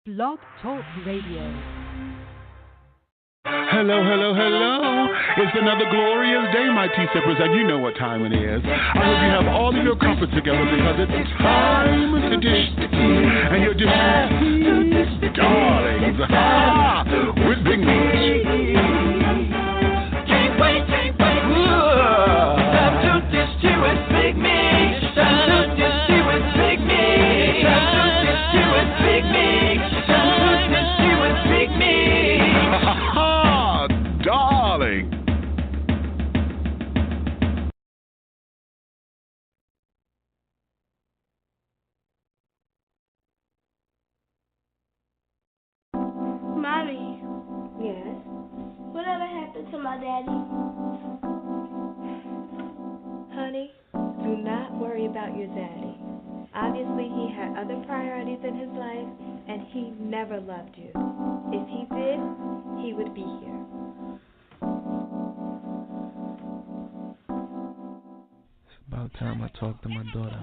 Blog Talk Radio. Hello, hello, hello. It's another glorious day, my tea sippers, and you know what time it is. I hope you have all of your comforts together because it's time to dish the tea. And your dish darlings, with Big Meat. Can't wait. Time to dish tea with Big Meat. Time to dish tea with Big Meat. Time to dish tea with Big Meat. Time to dish tea with Big Meat. Darling. Mommy, Yes? whatever happened to my daddy? Honey, do not worry about your daddy. Obviously, he had other priorities in his life, and he never loved you. If he did, he would be here. It's about time I talk to my daughter.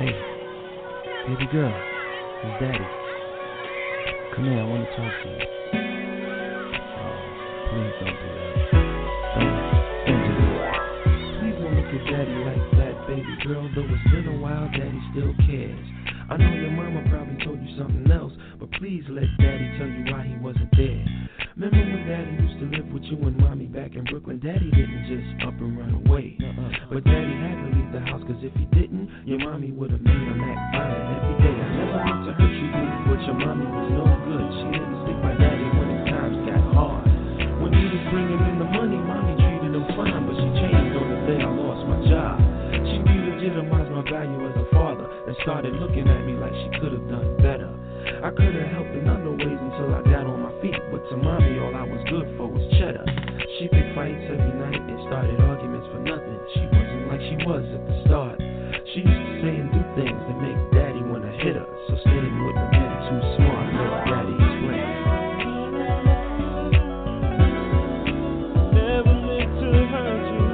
Hey, baby girl, it's Daddy. Come here, I want to talk to you. Oh, please don't do that. Don't do that. Please don't look at Daddy like that, baby girl. Though it's been a while, Daddy still cares. I know your mama probably told you something else, but please let Daddy tell you why he wasn't there. Remember when Daddy used to live with you and Mommy back in Brooklyn? Daddy didn't just up and run away. But Daddy had to leave the house, cause if he didn't, your Mommy would have made him act violent every day. I never meant to hurt you, but your Mommy was no good. She didn't stick by Daddy when the times got hard. When he was bringing in the money, Mommy treated him fine, but she changed on the day I lost my job. She delegitimized my value as a father and started looking at me like she could have done better. I could have helped in other ways until I got on my feet, but to Mommy all I was good for was cheddar. She picked fights every night and started arguments for nothing. She wasn't like she was at the start. She used to say and do things that make Daddy want to hit her, so staying with the men too smart, let Daddy explain. Never meant to hurt you.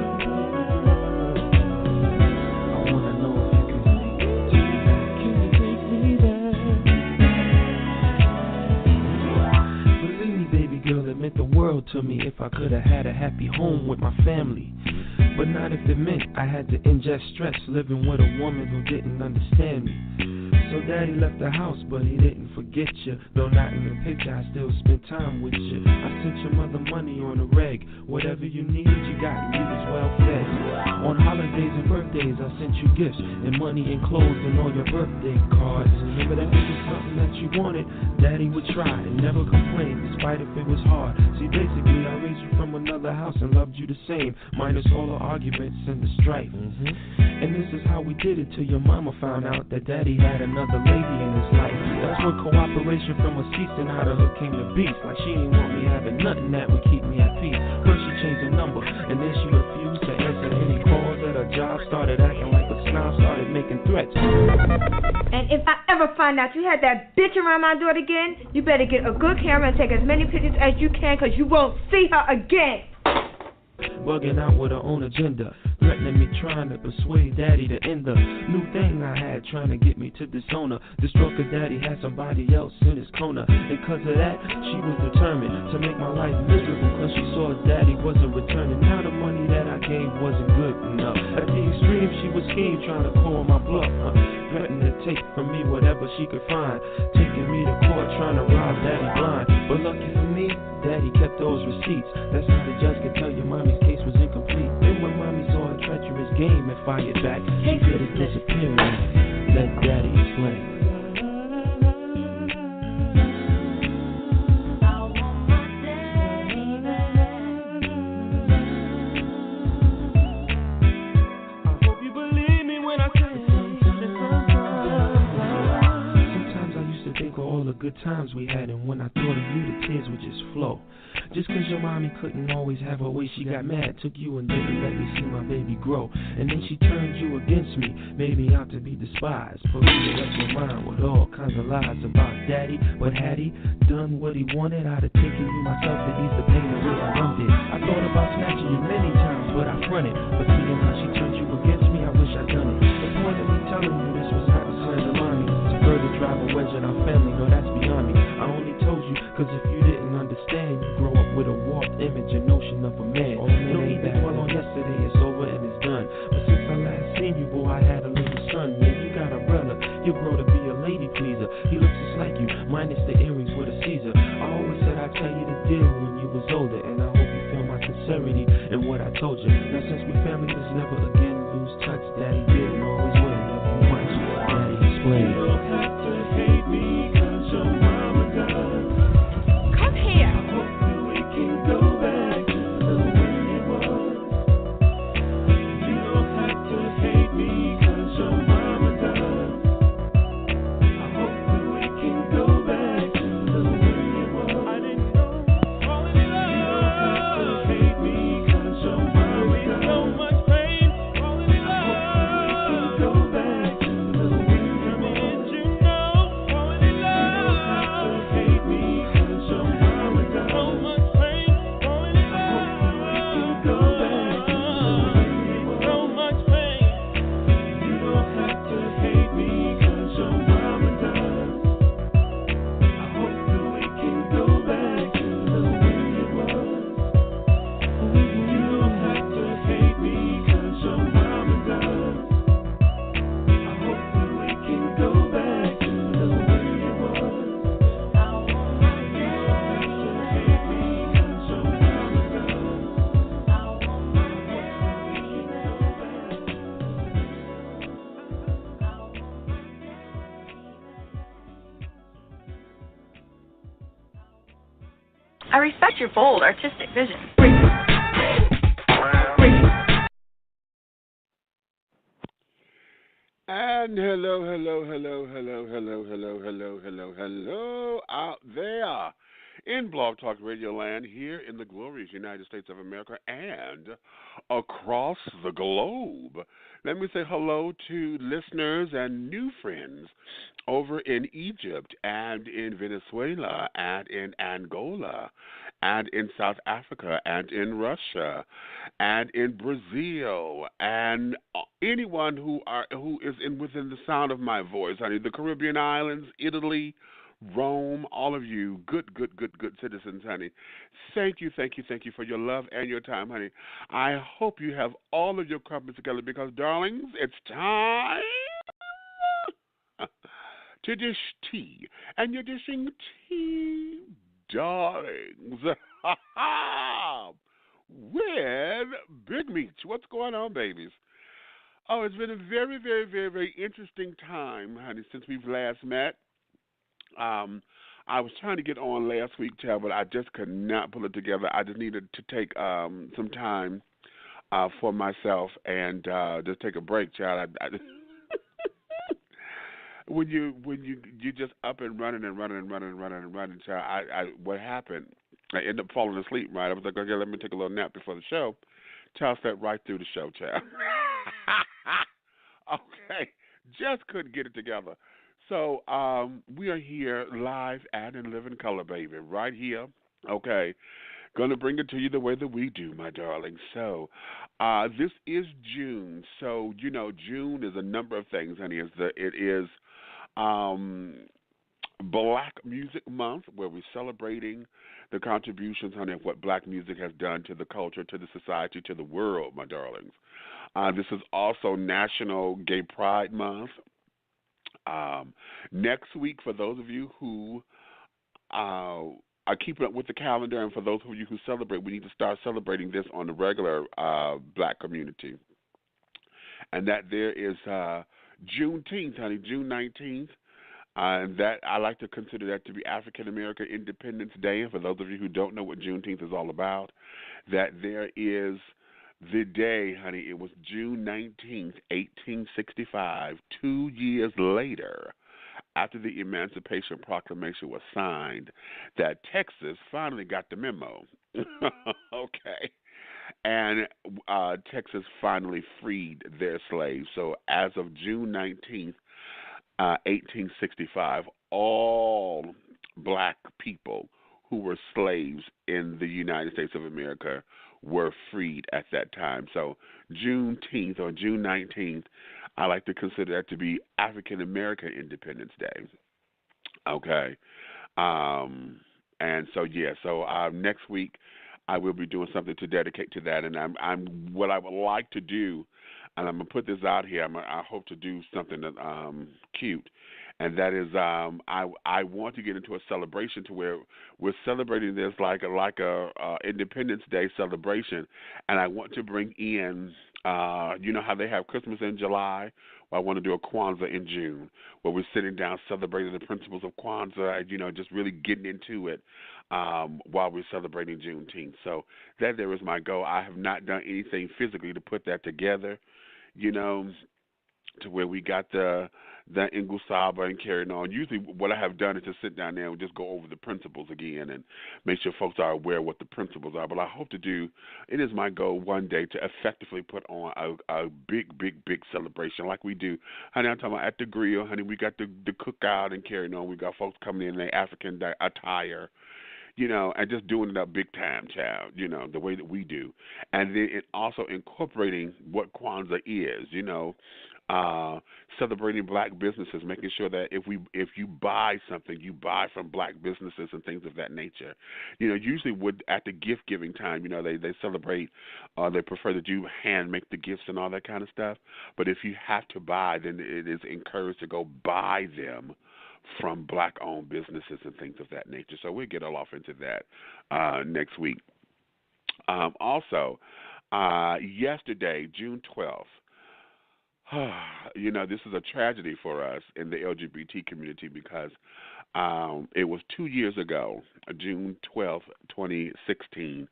I wanna know if you can take me back. Can you take me back? Believe me, baby girl, it meant the world to me if I could have had a happy home with my family. But not if it meant I had to ingest stress living with a woman who didn't understand me. So Daddy left the house, but he didn't forget you. Though not in the picture, I still spent time with you. I sent your mother money on the reg. Whatever you needed, you got, and you was well fed. On holidays and birthdays, I sent you gifts and money and clothes and all your birthday cards. Remember that it was something that you wanted, Daddy would try and never complain, despite if it was hard. See, basically, I raised you from another house and loved you the same, minus all the arguments and the strife. And this is how we did it till your mama found out that Daddy had another lady in his life. That's when cooperation from her ceased and how the hood came to beast. Like she ain't want me having nothing that would keep me at peace. First she changed the number, and then she refused to answer any calls at her job. Started acting like a snob, started making threats. And if I ever find out you had that bitch around my door again, you better get a good camera and take as many pictures as you can, cause you won't see her again. Bugging out with her own agenda, threatening me, trying to persuade Daddy to end the new thing I had, trying to get me to disown her. Distraught cause Daddy had somebody else in his corner, and cause of that, she was determined to make my life miserable, cause she saw Daddy wasn't returning. Now the money that I gave wasn't good enough. At the extreme, she was scheme, trying to call my bluff, threatening to take from me whatever she could find, taking me to court, trying to rob Daddy blind. But lucky for me, Daddy kept those receipts. That's how the judge could tell you Mommy's case was incomplete. Then when Mommy saw a treacherous game and fired back, she did it disappearing. Let Daddy explain. I hope you believe me when I say sometimes I used to think of all the good times we had, and when I thought of you, the tears would just flow. Just cause your mommy couldn't always have her way, she got mad, took you and didn't let me see my baby grow. And then she turned you against me, made me out to be despised, polluted up your mind with all kinds of lies about Daddy. But had he done what he wanted, I'd have taken you myself to ease the pain the way I wanted. I thought about snatching you many times, running. But seeing how she turned you against me, I wish I'd done it. The point of me telling you this was not to slander mommy, to further drive a wedge in our family, no, that's beyond me. I only told you, cause if you didn't understand, you grow up with a warped image and notion of a man. No need to dwell on yesterday, it's over and it's done. But since I last seen you, boy, I had a little son. Yeah, you got a brother, he'll grow to be a lady pleaser. He looks just like you, minus the earrings with a Caesar. I always said I'd tell you the deal when you was older, and I hope you feel my sincerity in what I told you. Now since we family, let's never again lose touch. Daddy did and always will love you much. Daddy explained. You don't have to hate me, cause your mama does. Come here. I hope that we can go back to the way it was. You don't have to hate me, cause your mama does. I hope that we can go back to the way it was. I didn't know falling in love. You don't have to hate me, cause your mama does. So much pain falling in love. I hope that we can go back to the way it was. Did you know falling in love? You don't have to hate me, cause your mama does. So much pain falling in love. I hope that we can go back to the way it was. So much pain. You don't have to hate me, cause your mama does. I hope that we can go back to the way it was. You don't have to hate me, cause your mama does. I hope that we can go back to the way it was. You don't have to hate me, cause your mama does. I hope that we can go back. I respect your bold, artistic vision. And hello out there in Blog Talk Radio Land here in the glorious United States of America and across the globe. Let me say hello to listeners and new friends over in Egypt and in Venezuela and in Angola and in South Africa and in Russia and in Brazil and anyone who is within the sound of my voice, honey. The Caribbean islands, Italy, Rome, all of you, good citizens, honey. Thank you for your love and your time, honey. I hope you have all of your crumpets together because, darlings, it's time to dish tea. And you're dishing tea, darlings, with Big Meech. What's going on, babies? Oh, it's been a very, very, very, very interesting time, honey, since we've last met. I was trying to get on last week, child, but I just could not pull it together. I just needed to take some time for myself and just take a break, child. I when you just up and running, child. What happened? I ended up falling asleep. Right, I was like, okay, let me take a little nap before the show. Child slept right through the show, child. Okay, just couldn't get it together. So we are here live and in living color, baby, right here. Okay, going to bring it to you the way that we do, my darling. So this is June. So, you know, June is a number of things, honey. It is Black Music Month, where we're celebrating the contributions, honey, of what black music has done to the culture, to the society, to the world, my darlings. This is also National Gay Pride Month. Next week, for those of you who are keeping up with the calendar, and for those of you who celebrate, we need to start celebrating this on the regular black community. And that there is Juneteenth, honey, June 19th. And that I like to consider that to be African American Independence Day. And for those of you who don't know what Juneteenth is all about, that there is the day, honey, it was June 19th, 1865, 2 years later, after the Emancipation Proclamation was signed, that Texas finally got the memo. Okay. And Texas finally freed their slaves. So as of June 19th, 1865, all black people who were slaves in the United States of America were freed at that time. So Juneteenth or June 19th, I like to consider that to be African American Independence Day. Okay. And so next week I will be doing something to dedicate to that, and I'm what I would like to do, and I'm gonna put this out here. I hope to do something that cute, and that is I want to get into a celebration to where we're celebrating this like a Independence Day celebration, and I want to bring in you know how they have Christmas in July. Well, I want to do a Kwanzaa in June, where we're sitting down celebrating the principles of Kwanzaa, and, you know, just really getting into it while we're celebrating Juneteenth. So that there is my goal. I have not done anything physically to put that together, you know, to where we got the Ingusaba and carrying on. Usually what I have done is just sit down there and just go over the principles again and make sure folks are aware of what the principles are. But I hope to do, it is my goal one day to effectively put on a big celebration like we do. Honey, I'm talking about at the grill, honey, we got the cookout and carrying on. We got folks coming in their African attire, you know, and just doing it up big time, child, you know, the way that we do. And then it also incorporating what Kwanzaa is, you know, celebrating black businesses, making sure that if you buy something, you buy from black businesses and things of that nature. You know, usually at the gift giving time, you know, they celebrate, they prefer that you hand make the gifts and all that kind of stuff. But if you have to buy, then it is encouraged to go buy them from black-owned businesses and things of that nature. So we'll get all off into that next week. Also, yesterday, June 12th, you know, this is a tragedy for us in the LGBT community because it was 2 years ago, June 12th, 2016,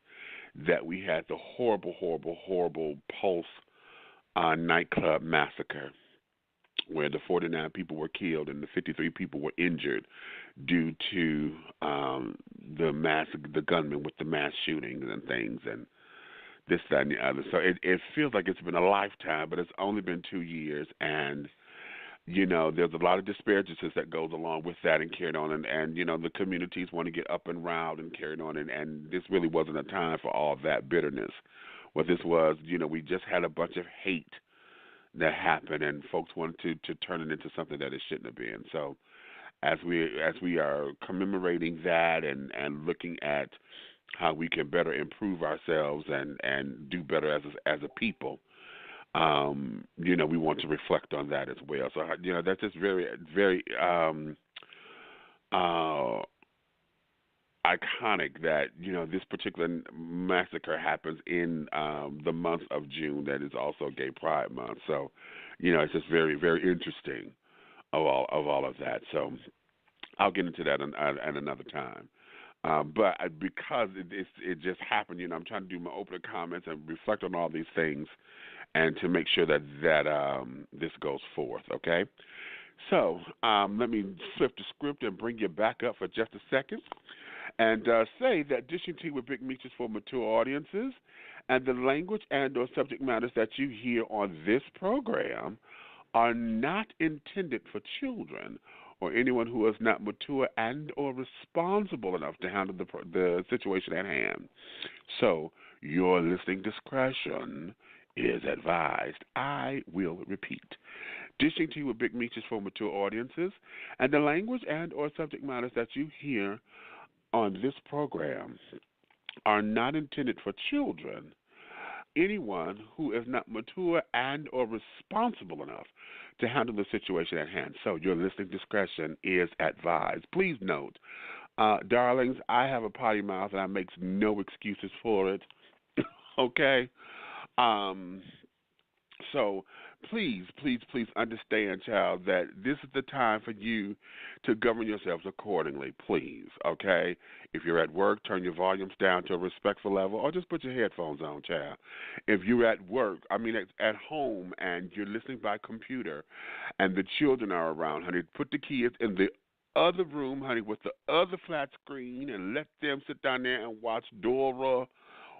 that we had the horrible Pulse nightclub massacre, where the 49 people were killed and the 53 people were injured due to the gunmen with the mass shootings and things and this, that, and the other. So it feels like it's been a lifetime, but it's only been 2 years. And, you know, there's a lot of disparages that goes along with that and carried on. And you know, the communities want to get up and riled and carried on. And this really wasn't a time for all that bitterness. What this was, you know, we just had a bunch of hate that happened, and folks wanted to turn it into something that it shouldn't have been. So as we are commemorating that and looking at how we can better improve ourselves and do better as a people, you know, we want to reflect on that as well. So, you know, that's just very iconic that, you know, this particular massacre happens in the month of June. That is also Gay Pride Month. So, you know, it's just very interesting of all of that. So I'll get into that at another time. But because it just happened, you know, I'm trying to do my opening comments and reflect on all these things and to make sure that this goes forth, okay? So let me flip the script and bring you back up for just a second and say that dishing tea with Big Meech is for mature audiences, and the language and or subject matters that you hear on this program are not intended for children or anyone who is not mature and or responsible enough to handle the situation at hand. So your listening discretion is advised. I will repeat. Dishing tea with Big Meech is for mature audiences, and the language and or subject matters that you hear on this program are not intended for children, anyone who is not mature and or responsible enough to handle the situation at hand. So your listening discretion is advised. Please note, darlings, I have a potty mouth and I make no excuses for it. Okay? So please understand, child, that this is the time for you to govern yourselves accordingly, please, okay? If you're at work, turn your volumes down to a respectful level or just put your headphones on, child. If you're at work, at home and you're listening by computer and the children are around, honey, put the kids in the other room, honey, with the other flat screen and let them sit down there and watch Dora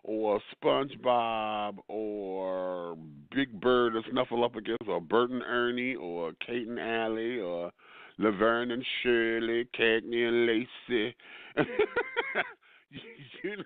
or SpongeBob or Big Bird or Snuffleupagus or Bert and Ernie or Kate and Allie or Laverne and Shirley, Cagney and Lacey. You know,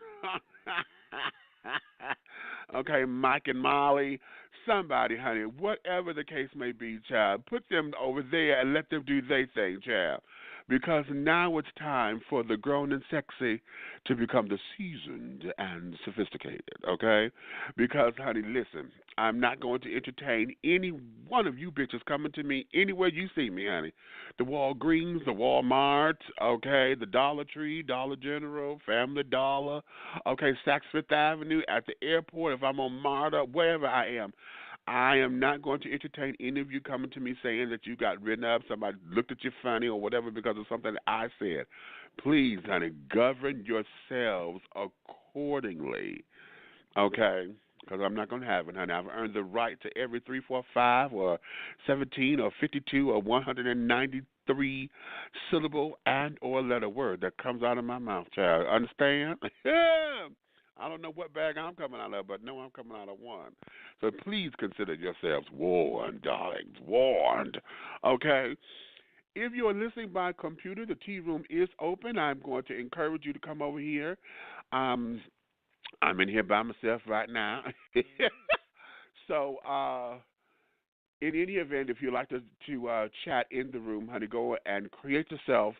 Okay, Mike and Molly, somebody, honey, whatever the case may be, child, put them over there and let them do their thing, child. Because now it's time for the grown and sexy to become the seasoned and sophisticated, okay? Because, honey, listen, I'm not going to entertain any one of you bitches coming to me anywhere you see me, honey. The Walgreens, the Walmart, okay, the Dollar Tree, Dollar General, Family Dollar, okay, Saks Fifth Avenue, at the airport, if I'm on MARTA, wherever I am not going to entertain any of you coming to me saying that you got written up, somebody looked at you funny or whatever because of something that I said. Please, honey, govern yourselves accordingly, okay? Because I'm not going to have it, honey. I've earned the right to every 3, 4, 5, or 17, or 52, or 193 syllable and or letter word that comes out of my mouth, child. Understand? I don't know what bag I'm coming out of, but no, I'm coming out of one. So please consider yourselves warned, darlings, warned. Okay? If you're listening by computer, the tea room is open. I'm going to encourage you to come over here. I'm in here by myself right now. So, in any event, if you'd like to chat in the room, honey, go and create yourself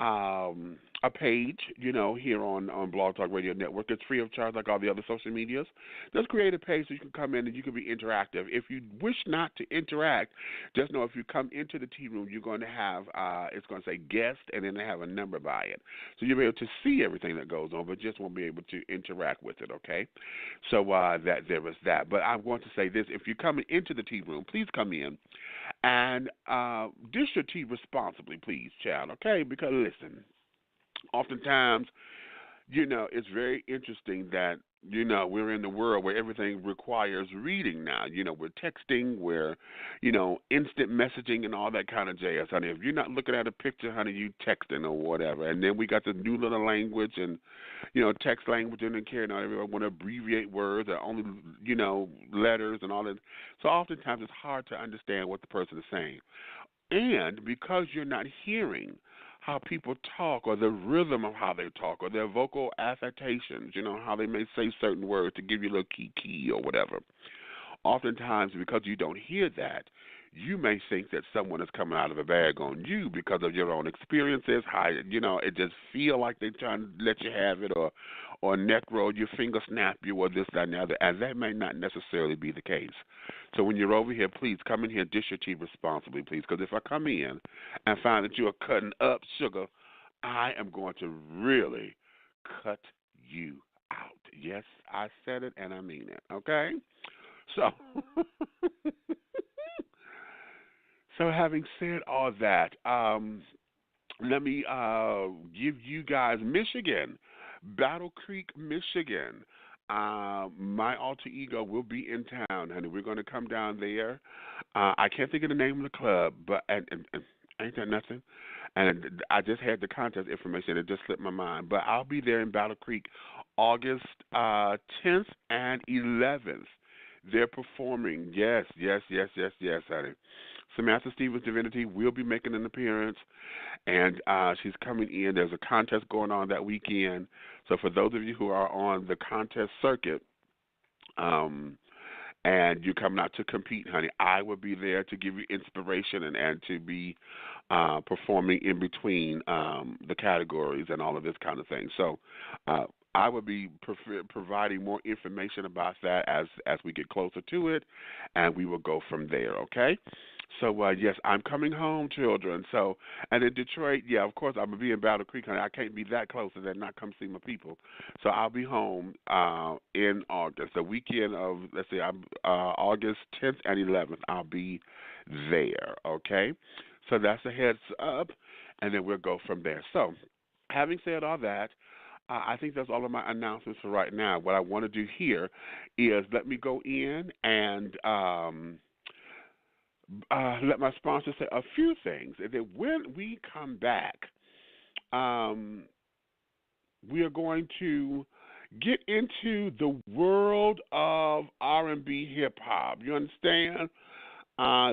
a page, here on Blog Talk Radio Network. It's free of charge like all the other social medias. Just create a page so you can come in and you can be interactive. If you wish not to interact, just know if you come into the tea room, you're going to have, it's going to say guest, and then they have a number by it. So you'll be able to see everything that goes on, but just won't be able to interact with it, okay? So that there is that. But I want to say this. If you're coming into the tea room, please come in and dish your tea responsibly, please, child, okay? Because, listen, oftentimes, it's very interesting that, we're in the world where everything requires reading now. We're texting, we're, instant messaging and all that kind of jazz, honey. If you're not looking at a picture, honey, you texting or whatever. And then we got the new little language and, text language and carrying on. Everyone want to abbreviate words or only, letters and all that. So oftentimes it's hard to understand what the person is saying. And because you're not hearing how people talk or the rhythm of how they talk or their vocal affectations, how they may say certain words to give you a little key or whatever. Oftentimes, because you don't hear that, you may think that someone is coming out of a bag on you because of your own experiences, how, it just feel like they're trying to let you have it or neck roll your finger snap you or this, that, and the other, and that may not necessarily be the case. So when you're over here, please come in here and dish your tea responsibly, please, because if I come in and find that you are cutting up sugar, I am going to really cut you out. Yes, I said it and I mean it, okay? So, so having said all that, let me give you guys Michigan, Battle Creek, Michigan. My alter ego will be in town, honey. We're going to come down there. I can't think of the name of the club, but and ain't that nothing? And I just had the contest information. It just slipped my mind. But I'll be there in Battle Creek August 10th and 11th. They're performing. Yes, honey. Samantha Stevens Divinity will be making an appearance, and she's coming in. There's a contest going on that weekend. So for those of you who are on the contest circuit and you're coming out to compete, honey, I will be there to give you inspiration and to be performing in between the categories and all of this kind of thing. So I will be providing more information about that as we get closer to it, and we will go from there, okay? So, yes, I'm coming home, children. So, and in Detroit, yeah, of course, I'm going to be in Battle Creek, honey. I can't be that close and then not come see my people. So I'll be home in August, the weekend of, let's see, August 10th and 11th. I'll be there, okay? So that's a heads up, and then we'll go from there. So having said all that, I think that's all of my announcements for right now. What I want to do here is let me go in and let my sponsor say a few things. And then when we come back, we are going to get into the world of R&B hip-hop. You understand?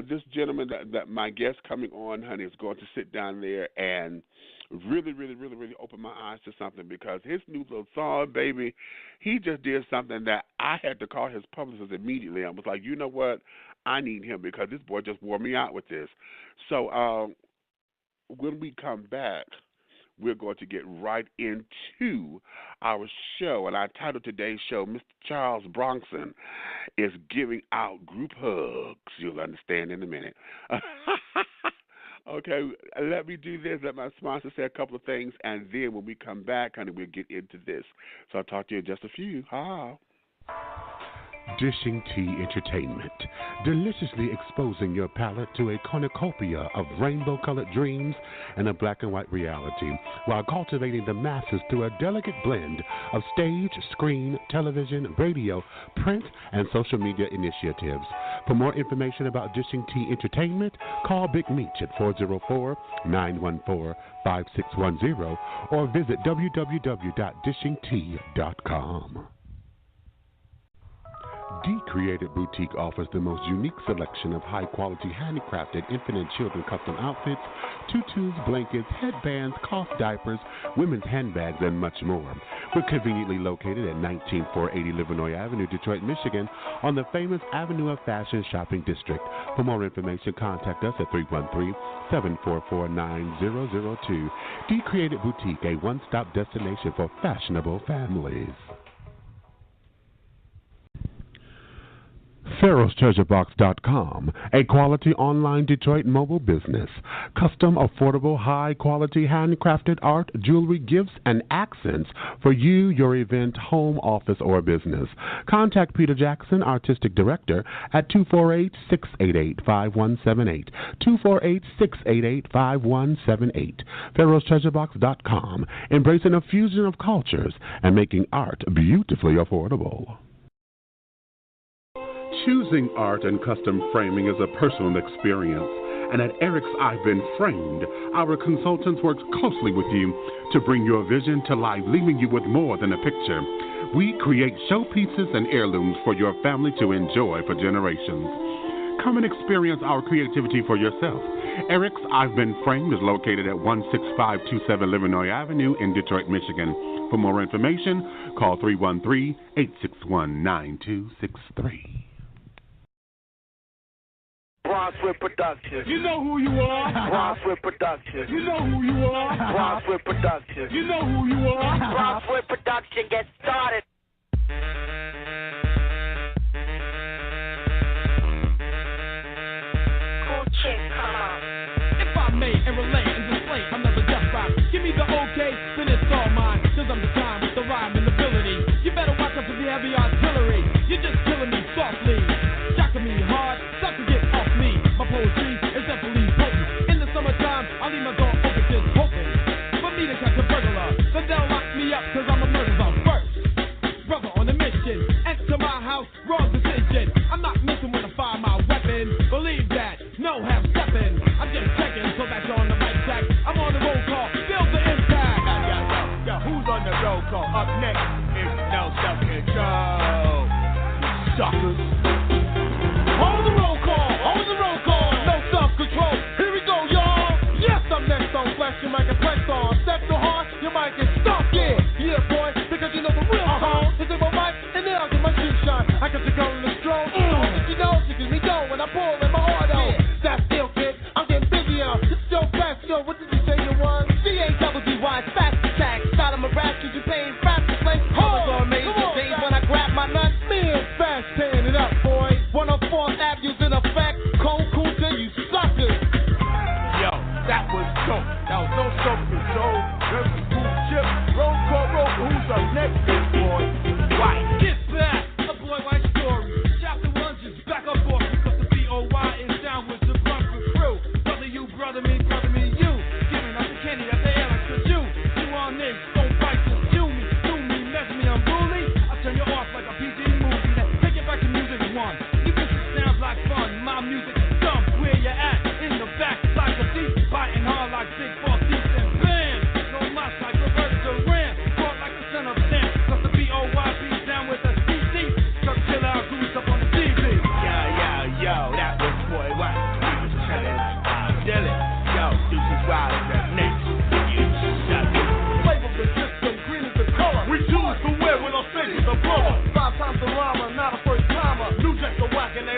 This gentleman that my guest coming on, honey, is going to sit down there and really opened my eyes to something, because his new little song, baby, he just did something that I had to call his publicist immediately. I was like, you know what? I need him, because this boy just wore me out with this. So when we come back, we're going to get right into our show. And I titled today's show, Mr. Charles Bronxson is giving out group hugs. You'll understand in a minute. Okay, let me do this. Let my sponsor say a couple of things, and then when we come back, honey, we'll get into this. So I'll talk to you in just a few. Dishing Tea Entertainment, deliciously exposing your palate to a cornucopia of rainbow-colored dreams and a black-and-white reality, while cultivating the masses through a delicate blend of stage, screen, television, radio, print, and social media initiatives. For more information about Dishing Tea Entertainment, call Big Meech at 404-914-5610 or visit www.dishingtea.com. D Created Boutique offers the most unique selection of high-quality handcrafted infant and children custom outfits, tutus, blankets, headbands, cloth diapers, women's handbags, and much more. We're conveniently located at 19480 Livernois Avenue, Detroit, Michigan, on the famous Avenue of Fashion Shopping District. For more information, contact us at 313-744-9002. D Created Boutique, a one-stop destination for fashionable families. PharaohsTreasureBox.com, a quality online Detroit mobile business. Custom, affordable, high-quality, handcrafted art, jewelry, gifts, and accents for you, your event, home, office, or business. Contact Peter Jackson, Artistic Director, at 248-688-5178. 248-688-5178. PharaohsTreasureBox.com, embracing a fusion of cultures and making art beautifully affordable. Choosing art and custom framing is a personal experience, and at Eric's I've Been Framed, our consultants work closely with you to bring your vision to life, leaving you with more than a picture. We create showpieces and heirlooms for your family to enjoy for generations. Come and experience our creativity for yourself. Eric's I've Been Framed is located at 16527 Livernois Avenue in Detroit, Michigan. For more information, call 313-861-9263. Bronxson Productions. You know who you are. Bronxson Productions. You know who you are. Bronxson Productions. You know who you are. Bronxson Production, get started. Cool chick, come on. If I may and relate and display another death rhyme, give me the okay, then it's all mine. Cause I'm the time with the rhyme and ability. You better watch out for the heavy artillery. You're just killing me softly, shocking me hard, stop to get off me. My poetry is definitely potent. In the summertime, I'll leave my door open just hoping for me to catch a burglar. Then they'll lock me up cause I'm a murderer first. Brother on a mission, enter my house, wrong decision. I'm not messing with a 5-mile weapon. Believe that, no half stepping. I'm just checking so that you're on the right track. I'm on the roll call, feel the impact. Yo, who's on the roll call? Up next is no self-control. Suckers. Hold the roll call, no self-control. Here we go, y'all. Yes, I'm next on Flash, your mic and press on. Step too hard, your mic is stuck, yeah, boy, because you know the real song is in my mic, and then I'll get my shoe shine. I got the girl in the stroll, you know, she gives me dough when I pour in my heart on. That's still, kid, I'm getting busy on. This is Joe Fast, yo, what did you say you won? C-A-double-D-Y, fast attack. Start of my rap, cause you paying fast to play. Hold on, amazing days when I grab my nuts. Me and Fast tearing it up, boy. 104th Avenue's in effect. Cold Cooter, you suckers. Yo, that was dope. That was no self-control. There's a cool chip. Roll call, who's up next, big boy? White. Get back. A boy like story. Chapter 1 just back up off because the B.O.Y.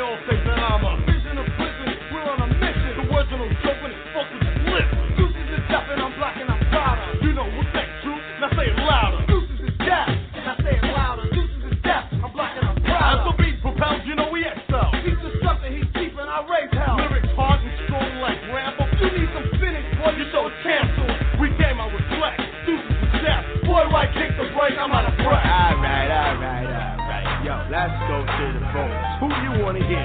all say that I'm a vision of prison. We're on a mission. The words are no joke when it's fucked with the lip. Deuces is deaf and I'm black and I'm prouder. You know what's that true? Now say it louder. Deuces is deaf. Now say it louder. Deuces is deaf. I'm black and I'm proud. As the beat propels, you know we excel. He's the stuff that he's deep and I raise hell. Lyrics hard and strong like Rambo. You need some finish, boy. You show cancel. We came out with flex. Deuces is deaf. Boy, right kick the break. I'm out of breath. Alright. Yo, let's go to the phone. Who do you want to hear?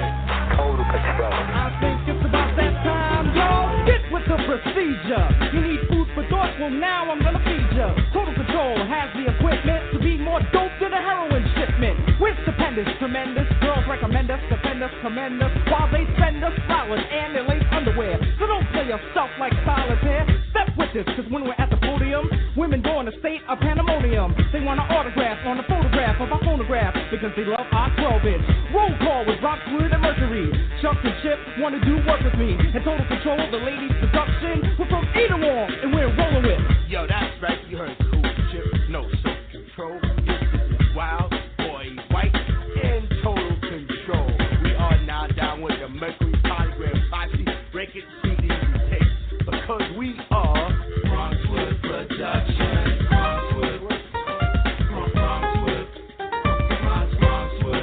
Total control. I think it's about that time, y'all. Get with the procedure. You need food for thought? Well, now I'm gonna feed ya. Total Control has the equipment to be more dope than a heroin shipment. We're stupendous, tremendous. Girls recommend us, defend us, commend us, while they send us flowers and their lace underwear. So don't play yourself like solitaire. Step with us, cause when we're at the podium, women go in a state of pandemonium. They want an autograph on the photograph of our phonograph because they love our 12-inch. Roll call with Bronxson and Mercury. Chuck and Chip wanna do work with me. And Total Control, the ladies' production. We're from Edenwald and we're rolling with. Yo, that's right, you heard Cool Chip, no self-control. This is wild, boy, white, and Total Control. We are now down with the Mercury Polygram Posse, breaking CDs and tapes, because we are Bronxwood Production. Bronxwood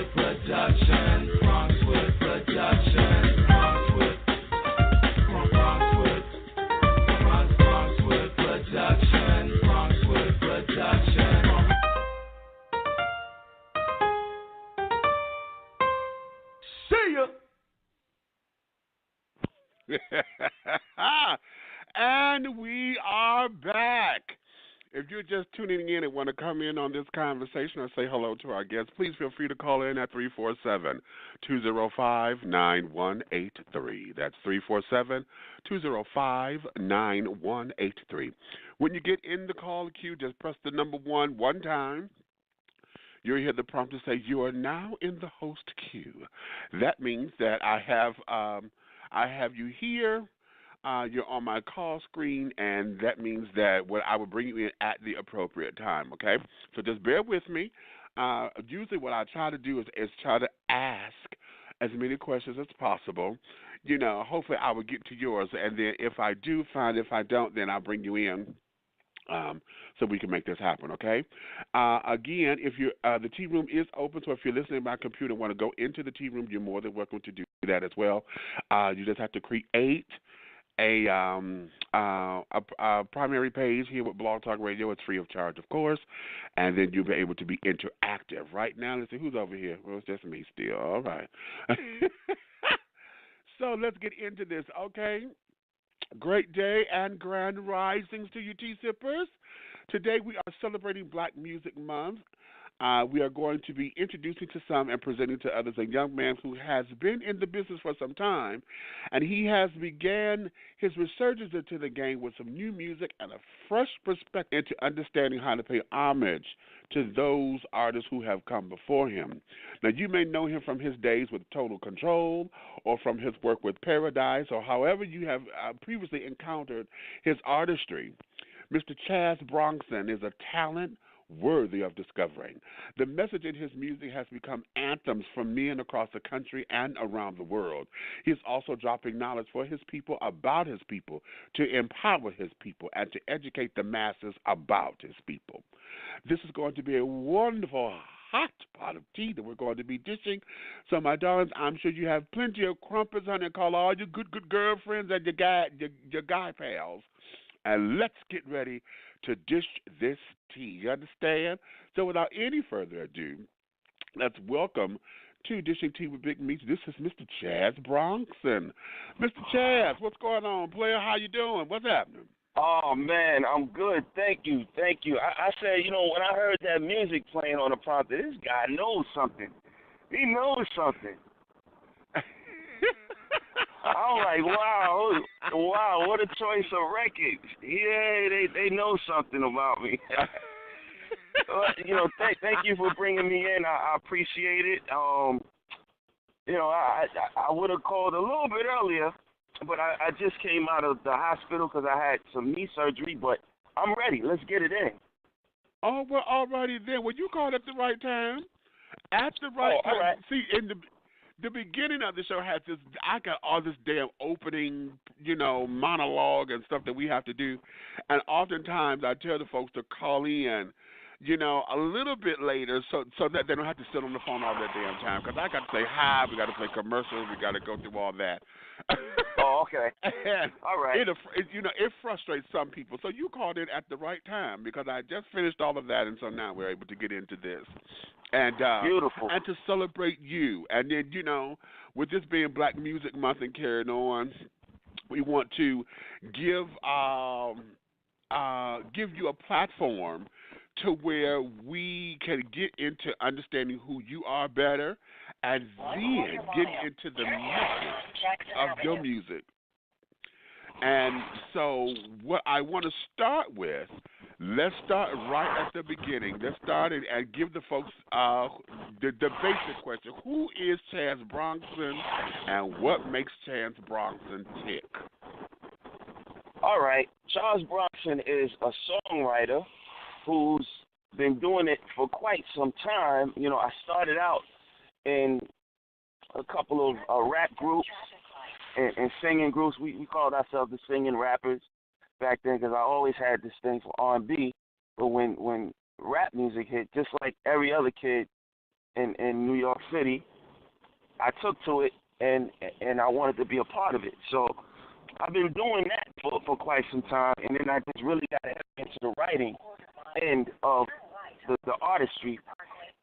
Production. Bronxwood Production. And we are back. If you're just tuning in and want to come in on this conversation or say hello to our guests, please feel free to call in at 347-205-9183. That's 347-205-9183. When you get in the call queue, just press the number one time. You'll hear the prompt to say, you are now in the host queue. That means that I have you here. You're on my call screen, and that means that I will bring you in at the appropriate time, okay? So just bear with me. Usually what I try to do is try to ask as many questions as possible. You know, hopefully I will get to yours, and then if I do find, if I don't, then I'll bring you in so we can make this happen, okay? Again, if you're, the tea room is open, so if you're listening by computer and want to go into the tea room, you're more than welcome to do that as well. You just have to create a primary page here with Blog Talk Radio. It's free of charge, of course, and then you'll be able to be interactive. Right now, let's see who's over here. Well, it's just me still. All right. So let's get into this, okay? Great day and grand risings to you, tea sippers. Today we are celebrating Black Music Month. We are going to be introducing to some and presenting to others a young man who has been in the business for some time, and he has began his resurgence into the game with some new music and a fresh perspective into understanding how to pay homage to those artists who have come before him. Now, you may know him from his days with Total Control or from his work with Paradise or however you have previously encountered his artistry. Mr. H.U.G.S. Bronxson is a talent worthy of discovering. The message in his music has become anthems for men across the country and around the world. He is also dropping knowledge for his people, about his people, to empower his people, and to educate the masses about his people. This is going to be a wonderful hot pot of tea that we're going to be dishing. So, my darlings, I'm sure you have plenty of crumpets, honey. Call all your good girlfriends and your guy pals. And let's get ready to dish this tea. You understand? So without any further ado, let's welcome to Dishing Tea with Big Meats. This is Mr. H.U.G.S. Bronxson. Mr. H.U.G.S., what's going on, player? How you doing? What's happening? Oh, man, I'm good. Thank you. I said, when I heard that music playing on the prompter, this guy knows something. He knows something. I'm like, wow, what a choice of records. Yeah, they know something about me. Thank you for bringing me in. I appreciate it. I would have called a little bit earlier, but I just came out of the hospital because I had some knee surgery, but I'm ready. Let's get it in. Oh, well, all righty then. Well, you called at the right time. At the right time. All right. See, the beginning of the show has this. I got all this damn opening, monologue and stuff that we have to do, and oftentimes I tell the folks to call in, a little bit later, so that they don't have to sit on the phone all that damn time. Because I got to say hi, we got to play commercials, we got to go through all that. Oh, okay. And all right. It frustrates some people. So you called in at the right time because I just finished all of that, and so now we're able to get into this. And beautiful. And to celebrate you. And then, with this being Black Music Month and carrying on, we want to give you a platform to where we can get into understanding who you are better and then get into the message of your music. And so what I want to start with, let's start right at the beginning. Let's start and give the folks the basic question. Who is Chance Bronxson and what makes Chance Bronxson tick? All right. Charles Bronxson is a songwriter who's been doing it for quite some time. I started out in a couple of rap groups and singing groups. We called ourselves the singing rappers back then because I always had this thing for R&B. But when rap music hit, just like every other kid in New York City, I took to it and I wanted to be a part of it. So I've been doing that for quite some time, and then I just really got into the writing end of the artistry,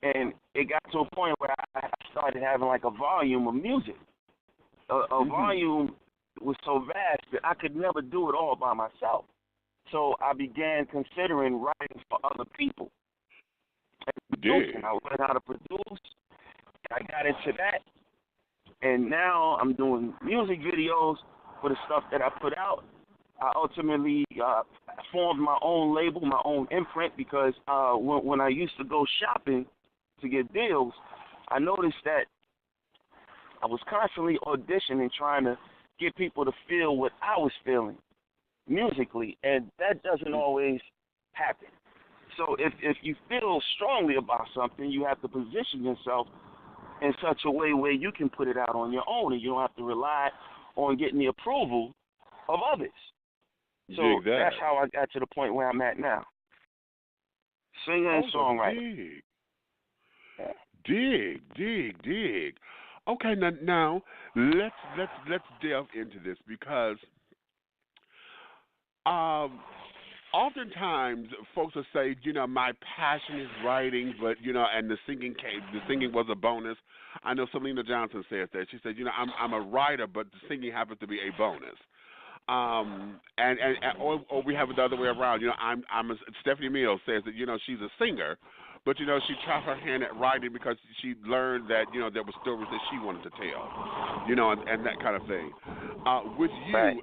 and it got to a point where I started having like a volume of music. A volume was so vast that I could never do it all by myself. So I began considering writing for other people. And I learned how to produce. I got into that, and now I'm doing music videos for the stuff that I put out. I ultimately formed my own label, my own imprint, because when I used to go shopping to get deals, I noticed that I was constantly auditioning, trying to get people to feel what I was feeling musically, and that doesn't always happen. So if you feel strongly about something, you have to position yourself in such a way where you can put it out on your own, and you don't have to rely on getting the approval of others. So that's how I got to the point where I'm at now. Singer and songwriter. Dig. Okay, now let's delve into this because oftentimes folks will say, my passion is writing, but and the singing was a bonus. I know Selena Johnson says that. She said, I'm a writer, but the singing happens to be a bonus. Or we have it the other way around. Stephanie Mills says that she's a singer, but she tried her hand at writing because she learned that there were stories that she wanted to tell, and that kind of thing. With you,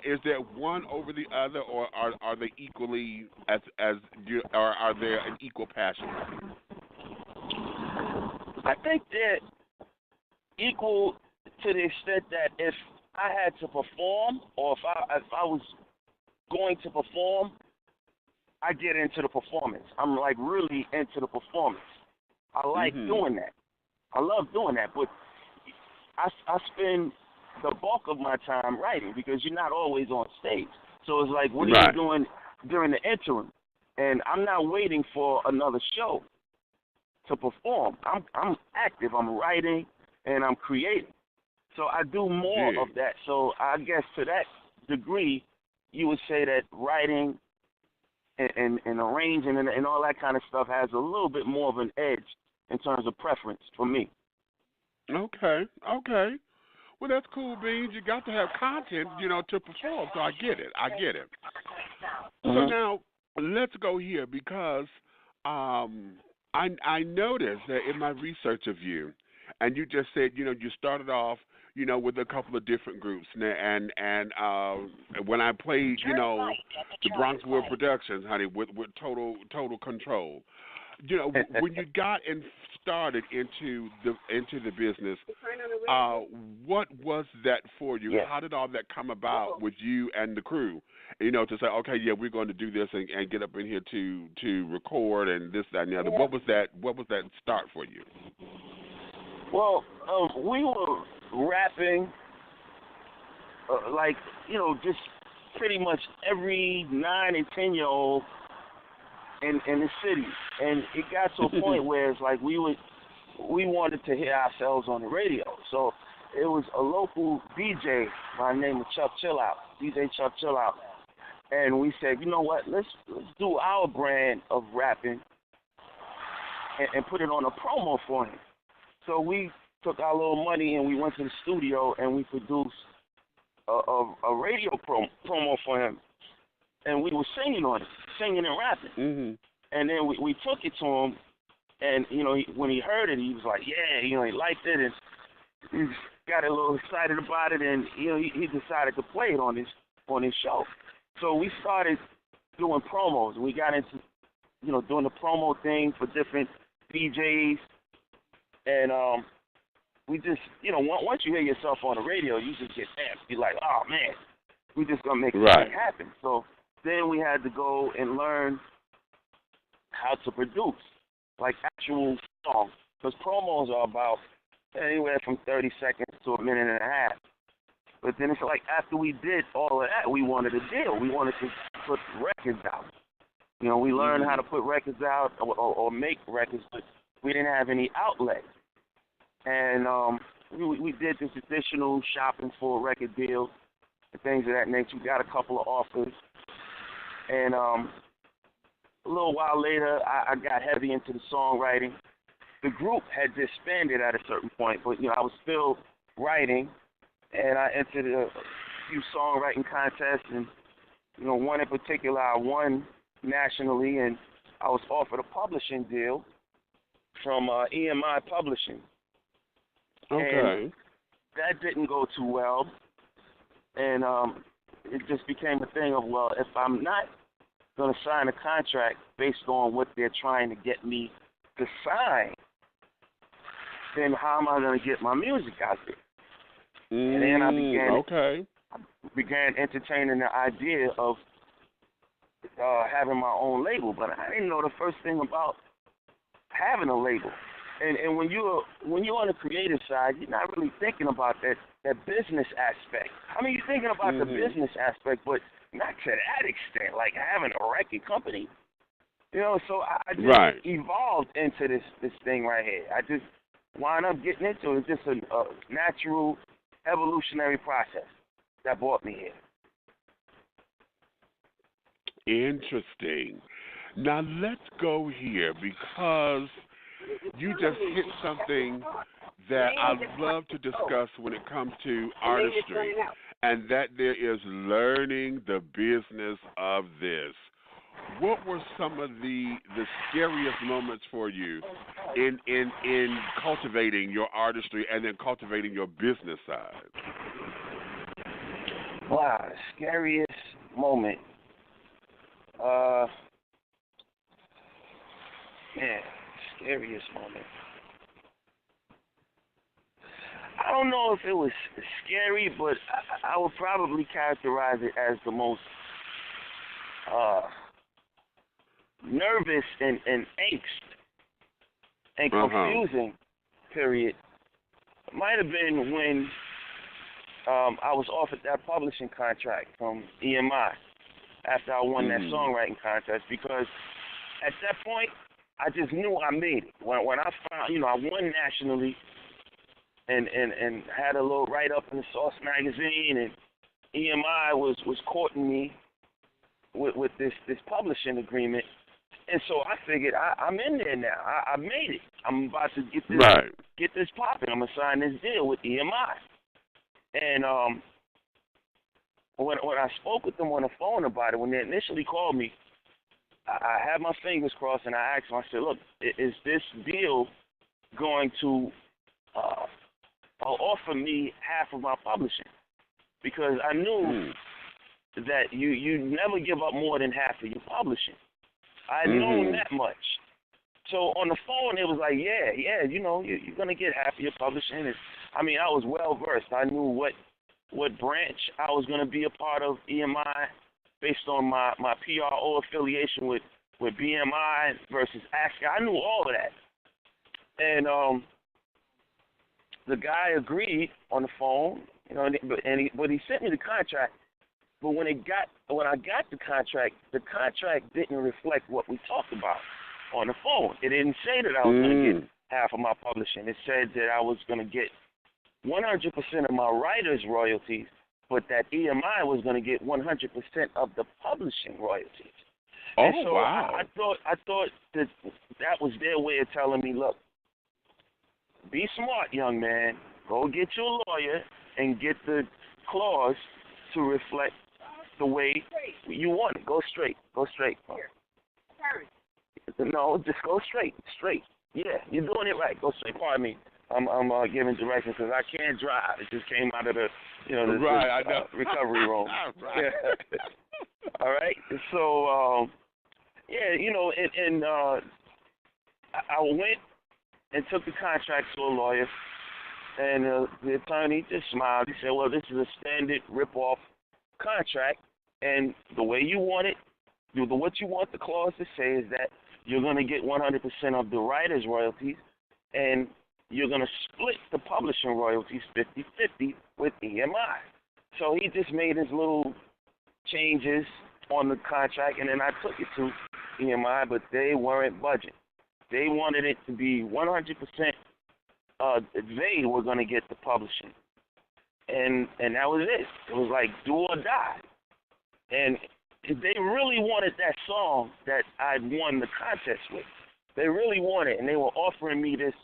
is there one over the other, or are they equally or are there an equal passion? I think they're equal to the extent that if I had to perform, or if I was going to perform, I get into the performance. I'm like really into the performance. I like doing that. I love doing that, but I spend the bulk of my time writing because you're not always on stage. So it's like, what are you doing during the interim? And I'm not waiting for another show to perform. I'm active. I'm writing and I'm creating. So I do more of that. So I guess to that degree, you would say that writing and arranging and all that kind of stuff has a little bit more of an edge in terms of preference for me. Okay. Well, that's cool, Beans. You got to have content, to perform. So I get it. So now let's go here because I noticed that in my research of you, and you just said, you started off, with a couple of different groups, and when I played, the Bronxwood Productions, honey, with total control, when you got and started into the business, what was that for you? Yeah. How did all that come about with you and the crew? To say, okay, yeah, we're going to do this and get up in here to record and this, that, and the other. What was that start for you? Well, we were rapping, like, just pretty much every 9 and 10-year-old in the city, and it got to a point where it's like we wanted to hear ourselves on the radio. So it was a local DJ by the name of Chuck Chillout, DJ Chuck Chillout, and we said, you know what, let's do our brand of rapping and put it on a promo for him. So we took our little money and we went to the studio and we produced a radio promo for him, and we were singing on it, singing and rapping. Mm-hmm. And then we took it to him, and when he heard it, he was like, yeah, he liked it, and he got a little excited about it, and he decided to play it on his show. So we started doing promos. We got into doing the promo thing for different DJs, and we just once you hear yourself on the radio, you just get amped. You're like, oh man, we just gonna make something happen. So then we had to go and learn how to produce like actual songs, because promos are about anywhere from 30 seconds to a minute and a half. But then it's like after we did all of that, we wanted a deal. We wanted to put records out. We learned how to put records out or make records, but we didn't have any outlet. And we did this additional shopping for a record deal and things of that nature. We got a couple of offers. And a little while later, I got heavy into the songwriting. The group had disbanded at a certain point, but, I was still writing. And I entered a few songwriting contests, and, one in particular I won nationally, and I was offered a publishing deal from EMI Publishing. Okay. And that didn't go too well, and it just became a thing of, well, if I'm not going to sign a contract based on what they're trying to get me to sign, then how am I going to get my music out there? And then I began entertaining the idea of having my own label, but I didn't know the first thing about having a label. And when you're on the creative side, you're not really thinking about that business aspect. I mean, you're thinking about the business aspect, but not to that extent, like having a record company. So I just evolved into this thing right here. I just wound up getting into it. It's just a natural evolutionary process that brought me here. Interesting. Now let's go here, because you just hit something that I'd love to discuss when it comes to artistry, and that there is learning the business of this. What were some of the scariest moments for you in cultivating your artistry and then cultivating your business side? Wow, scariest moment. Scariest moment. I don't know if it was scary, but I would probably characterize it as the most nervous and angst and confusing period. It might have been when I was offered that publishing contract from EMI after I won that songwriting contest, because at that point I just knew I made it. When I found, I won nationally and had a little write-up in the Source magazine, and EMI was courting me with this publishing agreement. And so I figured I'm in there now. I made it. I'm about to get this popping. I'm going to sign this deal with EMI. And when I spoke with them on the phone about it, when they initially called me, I had my fingers crossed, and I asked them, I said, look, is this deal going to offer me half of my publishing? Because I knew that you never give up more than half of your publishing. I knew that much. So on the phone, it was like, yeah, you're going to get half of your publishing. And, I mean, I was well-versed. I knew what branch I was going to be a part of EMI based on my PRO affiliation with BMI versus ASCA. I knew all of that. And the guy agreed on the phone, you know, but he sent me the contract. But when I got the contract didn't reflect what we talked about on the phone. It didn't say that I was going to get half of my publishing. It said that I was going to get 100% of my writer's royalties, but that EMI was going to get 100% of the publishing royalties. Oh, and so wow. I thought that was their way of telling me, look, be smart, young man. Go get your lawyer and get the clause to reflect the way you want it. Go straight. Go straight. No, just go straight. Straight. Yeah, you're doing it right. Go straight. Pardon me. I'm giving directions because I can't drive. It just came out of the, recovery room. Right. Yeah. All right. So, I went and took the contract to a lawyer, and the attorney just smiled. He said, well, this is a standard rip-off contract, and the way you want it, what you want the clause to say is that you're going to get 100% of the writer's royalties, and you're going to split the publishing royalties 50-50 with EMI. So he just made his little changes on the contract, and then I took it to EMI, but they weren't budging. They wanted it to be 100%. They were going to get the publishing, and that was it. It was like do or die. And they really wanted that song that I won the contest with. They really wanted it, and they were offering me this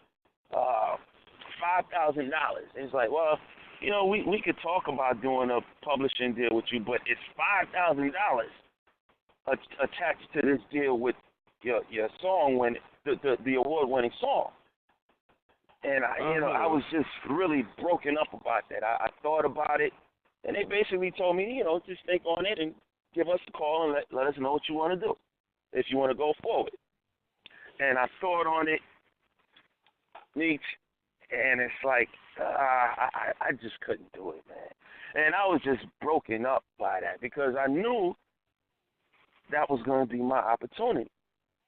$5,000. It's like, well, you know, we could talk about doing a publishing deal with you, but it's $5,000 attached to this deal with your song the award-winning song. And I was just really broken up about that. I thought about it, and they basically told me, just think on it and give us a call and let us know what you want to do, if you want to go forward. And I thought on it, and it's like I just couldn't do it, man. And I was just broken up by that because I knew that was going to be my opportunity.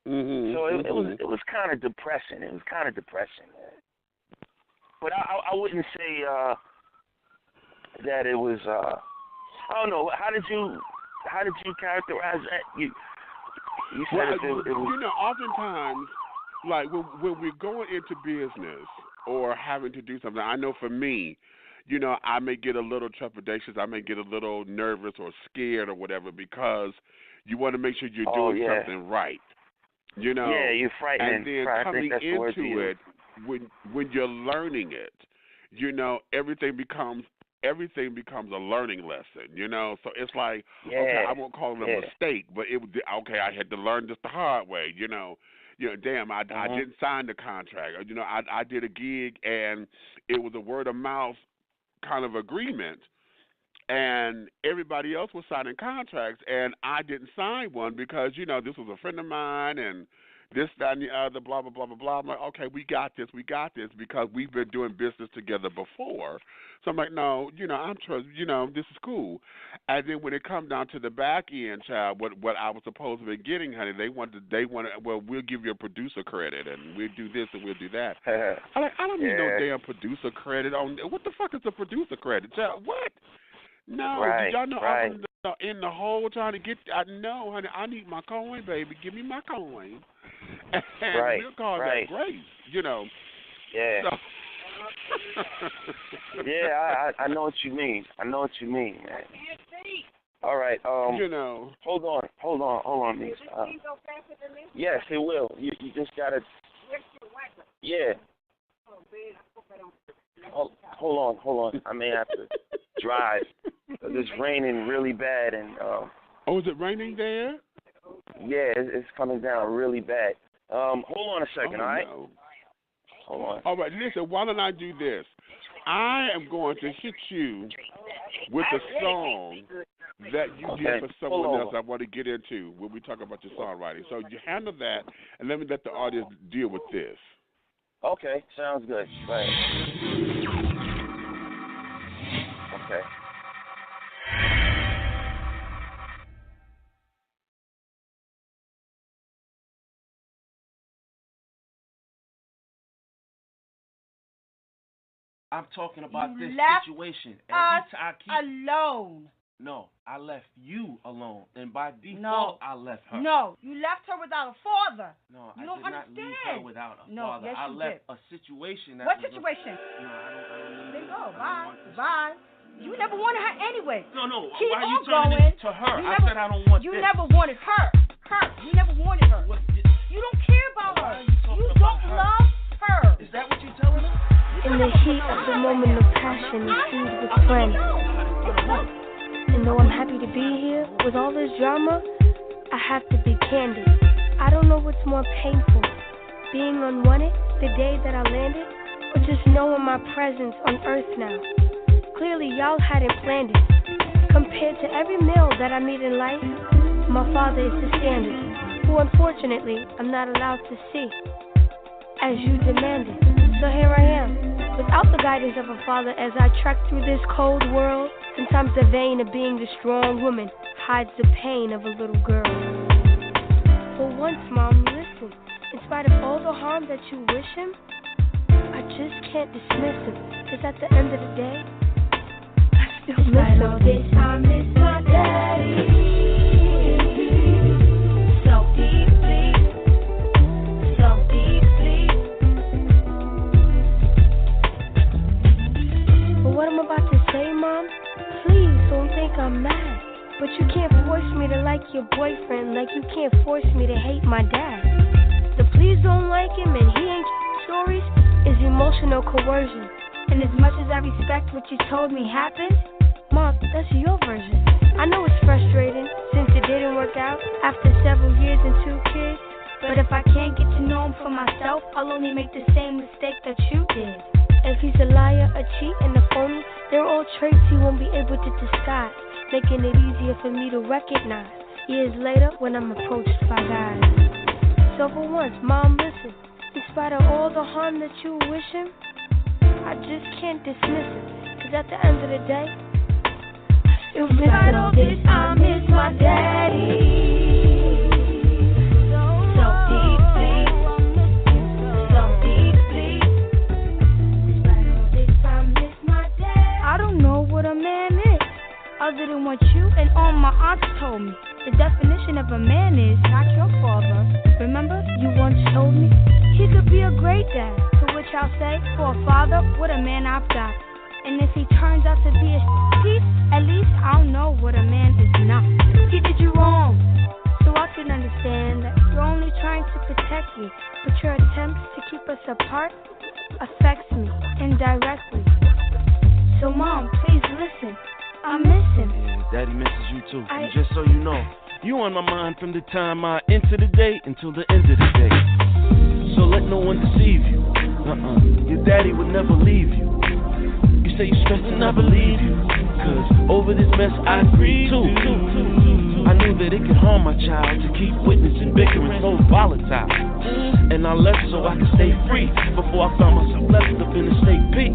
Mm-hmm, so it was kind of depressing. It was kind of depressing, man. But I wouldn't say that it was. I don't know. How did you characterize that? You said it was. Oftentimes, like when we're going into business or having to do something, I know for me, I may get a little trepidatious. I may get a little nervous or scared or whatever because you want to make sure you're doing something right. Yeah, you're frightened. And then coming into it, when you're learning it, everything becomes a learning lesson, So it's like, okay, I won't call it a mistake, but it was okay. I had to learn this the hard way, Damn, I didn't sign the contract. I did a gig and it was a word of mouth kind of agreement, and everybody else was signing contracts, and I didn't sign one because this was a friend of mine and this, that, and the other, blah, blah, blah, blah, blah. I'm like, okay, we got this because we've been doing business together before. So I'm like, no, I'm trust, this is cool. And then when it comes down to the back end, child, what I was supposed to be getting, honey, they wanted, well, we'll give you a producer credit and we'll do this and we'll do that. I'm like, I don't need no damn producer credit on. What the fuck is a producer credit, child? What? No, did y'all know I'm in the hole trying to get? I know, honey. I need my coin, baby. Give me my coin, and we'll call that grace. Yeah. So. Yeah, I know what you mean. Man. All right. Hold on, Niece. Yes, it will. You just gotta. Yeah. Hold on. I may have to drive. It's raining really bad, and is it raining there? Yeah, it's coming down really bad. Hold on a second, all right? No. Hold on. All right, listen, why don't I do this? I am going to hit you with a song that you did for someone else I want to get into when we talk about your songwriting. So you handle that, and let me let the audience deal with this. Okay, sounds good. Right. Okay. I'm talking about You this left situation. us I keep alone. No, I left you alone, and by default, I left her. No, you left her without a father. No, you I don't did not understand. leave her without a father. Yes, I you left did. a situation that What was situation? No, I don't. Then go. Bye. You never wanted her anyway. No. Keep why are you on turning going. this to her? You I never, said I don't want you this. never wanted her. You never wanted her. You don't care about her. You don't love her. Is that what you're telling her? In the heat of the moment of passion, feud with friends. And though I'm happy to be here with all this drama, I have to be candid. I don't know what's more painful, being unwanted the day that I landed, or just knowing my presence on earth now. Clearly y'all hadn't planned it. Compared to every male that I meet in life, my father is the standard, who unfortunately I'm not allowed to see, as you demanded. So here I am, without the guidance of a father as I trek through this cold world. Sometimes the vein of being the strong woman hides the pain of a little girl. For once, Mom, listen. In spite of all the harm that you wish him, I just can't dismiss him. Cause at the end of the day, I still miss him. This, I miss my daddy so deeply, so deeply. But what I'm about to say, Mom, please don't think I'm mad. But you can't force me to like your boyfriend like you can't force me to hate my dad. The please don't like him and he ain't stories is emotional coercion. And as much as I respect what you told me happened, Mom, that's your version. I know it's frustrating since it didn't work out after several years and 2 kids. But if I can't get to know him for myself, I'll only make the same mistake that you did. If he's a liar, a cheat, and a phony, they're all traits he won't be able to disguise, making it easier for me to recognize years later when I'm approached by guys. So for once, Mom, listen. In spite of all the harm that you wish him, I just can't dismiss him. Cause at the end of the day, I still miss him. All this, I miss my daddy so deeply, so deeply. Despite all this, I miss my daddy. I don't know what a man is, other than what you and all my aunts told me. The definition of a man is not your father. Remember, you once told me he could be a great dad. To which I'll say, for a father, what a man I've got. And if he turns out to be a piece, at least I'll know what a man is not. He did you wrong, so I can understand that you're only trying to protect me, but your attempts to keep us apart affects me indirectly. So Mom, please listen. I miss him. Yeah, Daddy misses you too. And just so you know, you on my mind from the time I enter the day until the end of the day. So let no one deceive you. Your daddy would never leave you. You say you stressed and I believe you. Cause over this mess I grieve too. I knew that it could harm my child to keep witnessing bickering so volatile. And I left so I could stay free before I found myself left up in the state P.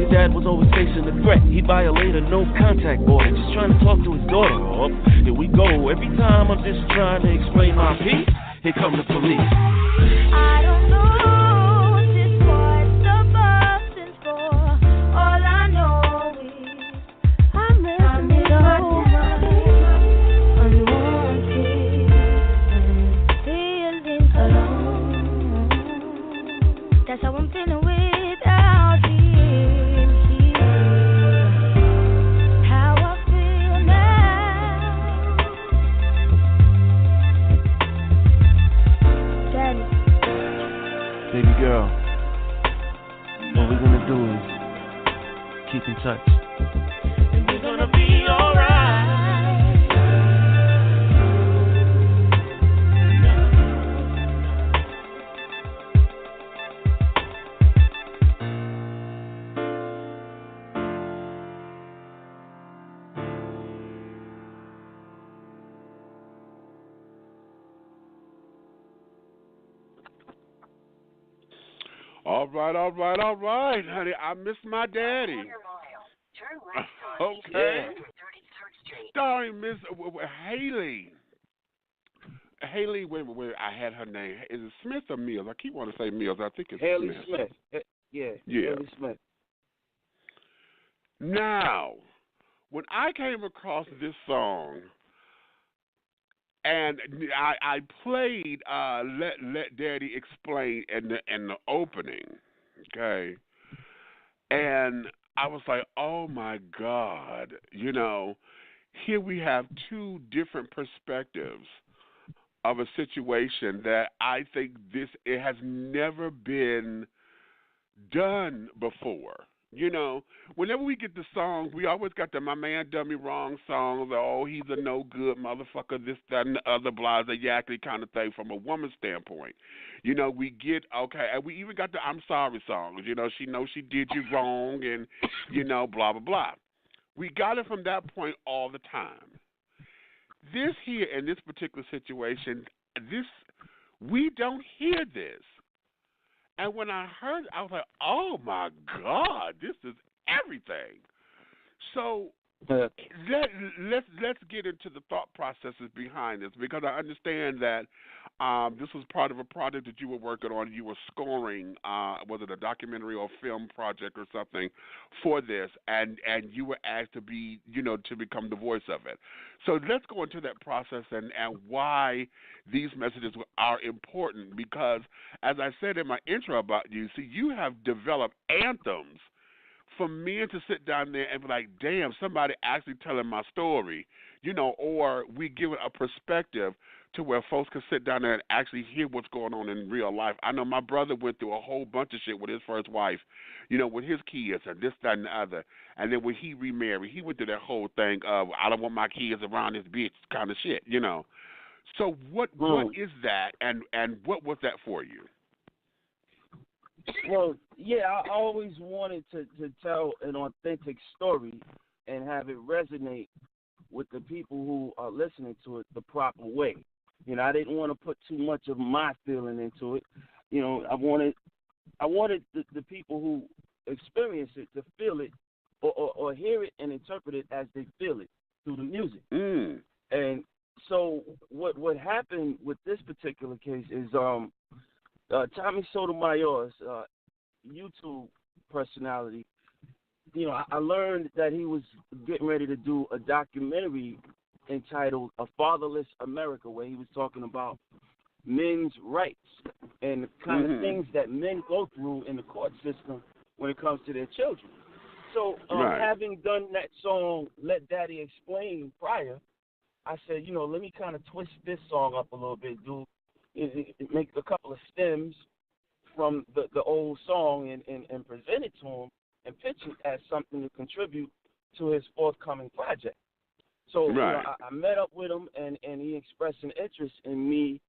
Your dad was always facing a threat. He violated a no contact order, just trying to talk to his daughter. Oh, here we go. Every time I'm just trying to explain my piece, here come the police. I don't know what this was the bus for. All I know is I miss my unwanted and feeling alone. That's how I'm feeling without him here. How I feel now. Daddy. Baby girl, what we're gonna do is keep in touch. And we're gonna be alright. All right, honey. I miss my daddy. Okay. Starring Miss Haley. Haley, wait, I had her name. Is it Smith or Mills? I keep wanting to say Mills. I think it's Haley Smith. Yeah. Yeah. Haley Smith. Now, when I came across this song, and I played Let Daddy Explain in the opening, okay, and I was like, oh my God, here we have two different perspectives of a situation that I think it has never been done before. Whenever we get the songs, we always got the "My Man Done Me Wrong" songs. Oh, he's a no good motherfucker, this, that, and the other, blah, the yakety kind of thing from a woman's standpoint. We get, okay, and we even got the "I'm sorry" songs. She knows she did you wrong, and, blah, blah, blah. We got it from that point all the time. This here, in this particular situation, we don't hear this. And when I heard it, I was like, oh, my God, this is everything. So let's get into the thought processes behind this, because I understand that this was part of a project that you were working on. You were scoring, was it a documentary or film project or something for this, and you were asked to be, to become the voice of it. So let's go into that process and why these messages are important, because as I said in my intro about you, see, you have developed anthems for men to sit down there and be like, damn, somebody actually telling my story, or we give it a perspective to where folks can sit down there and actually hear what's going on in real life. I know my brother went through a whole bunch of shit with his first wife, with his kids and this, that, and the other. And then when he remarried, he went through that whole thing of, I don't want my kids around this bitch kind of shit, So what is that, and what was that for you? Well, yeah, I always wanted to tell an authentic story and have it resonate with the people who are listening to it the proper way. I didn't want to put too much of my feeling into it. I wanted the people who experience it to feel it or hear it and interpret it as they feel it through the music. And so what happened with this particular case is Tommy Sotomayor's YouTube personality, I learned that he was getting ready to do a documentary entitled A Fatherless America, where he was talking about men's rights and the kind of things that men go through in the court system when it comes to their children. So having done that song, Let Daddy Explain, prior, I said, let me kind of twist this song up a little bit, make a couple of stems from the old song and present it to him and pitch it as something to contribute to his forthcoming project. So I met up with him, and he expressed an interest in me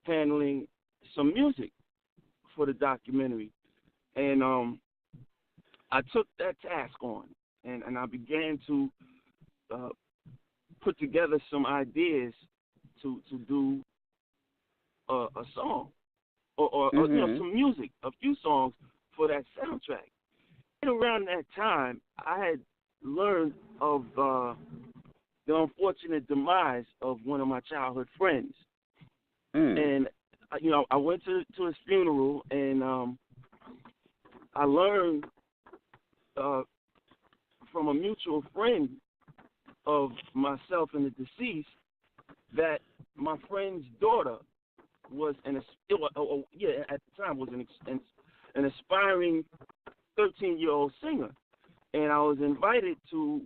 handling some music for the documentary. And I took that task on, and I began to put together some ideas to do a song or some music, a few songs for that soundtrack. And around that time, I had learned of the unfortunate demise of one of my childhood friends. And, I went to his funeral, and I learned from a mutual friend of myself and the deceased that my friend's daughter was at the time was an aspiring 13-year-old singer, and I was invited to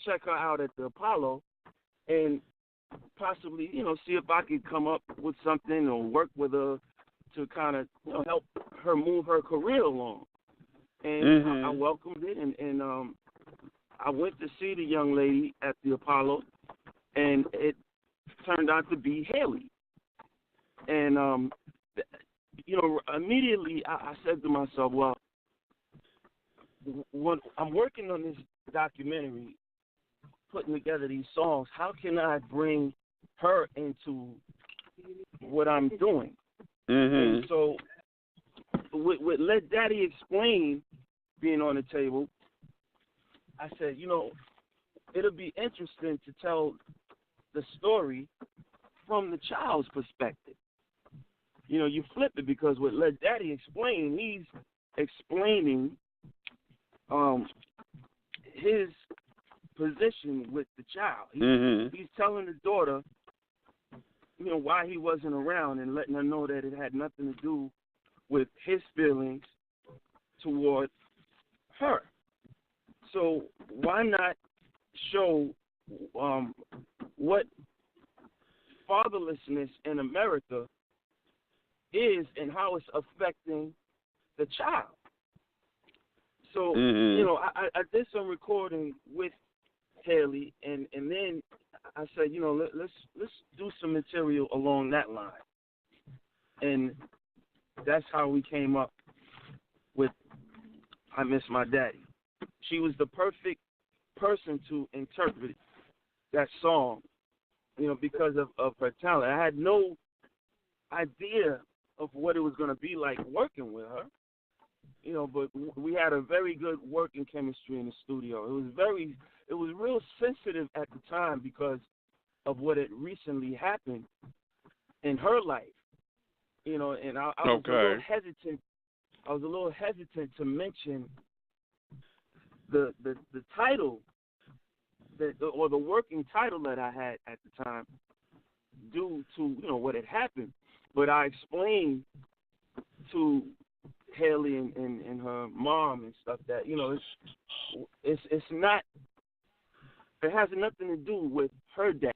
check her out at the Apollo and possibly, see if I could come up with something or work with her to kind of, help her move her career along. And I welcomed it, and I went to see the young lady at the Apollo, and it turned out to be Haley. And, immediately I said to myself, well, when I'm working on this documentary, putting together these songs, how can I bring her into what I'm doing? And so with Let Daddy Explain being on the table, I said, it'll be interesting to tell the story from the child's perspective. You flip it, because with Let Daddy Explain, he's explaining his position with the child. He's telling the daughter, why he wasn't around and letting her know that it had nothing to do with his feelings toward her. So why not show what fatherlessness in America is and how it's affecting the child? So, I did some recording with Haley, and then I said, let's do some material along that line. And that's how we came up with I Miss My Daddy. She was the perfect person to interpret that song, because of her talent. I had no idea of what it was going to be like working with her, but we had a very good working chemistry in the studio. It was real sensitive at the time because of what had recently happened in her life, and I was a little hesitant. I was a little hesitant to mention the title or the working title that I had at the time due to what had happened. But I explained to Haley and her mom and stuff that it's not. It has nothing to do with her dad.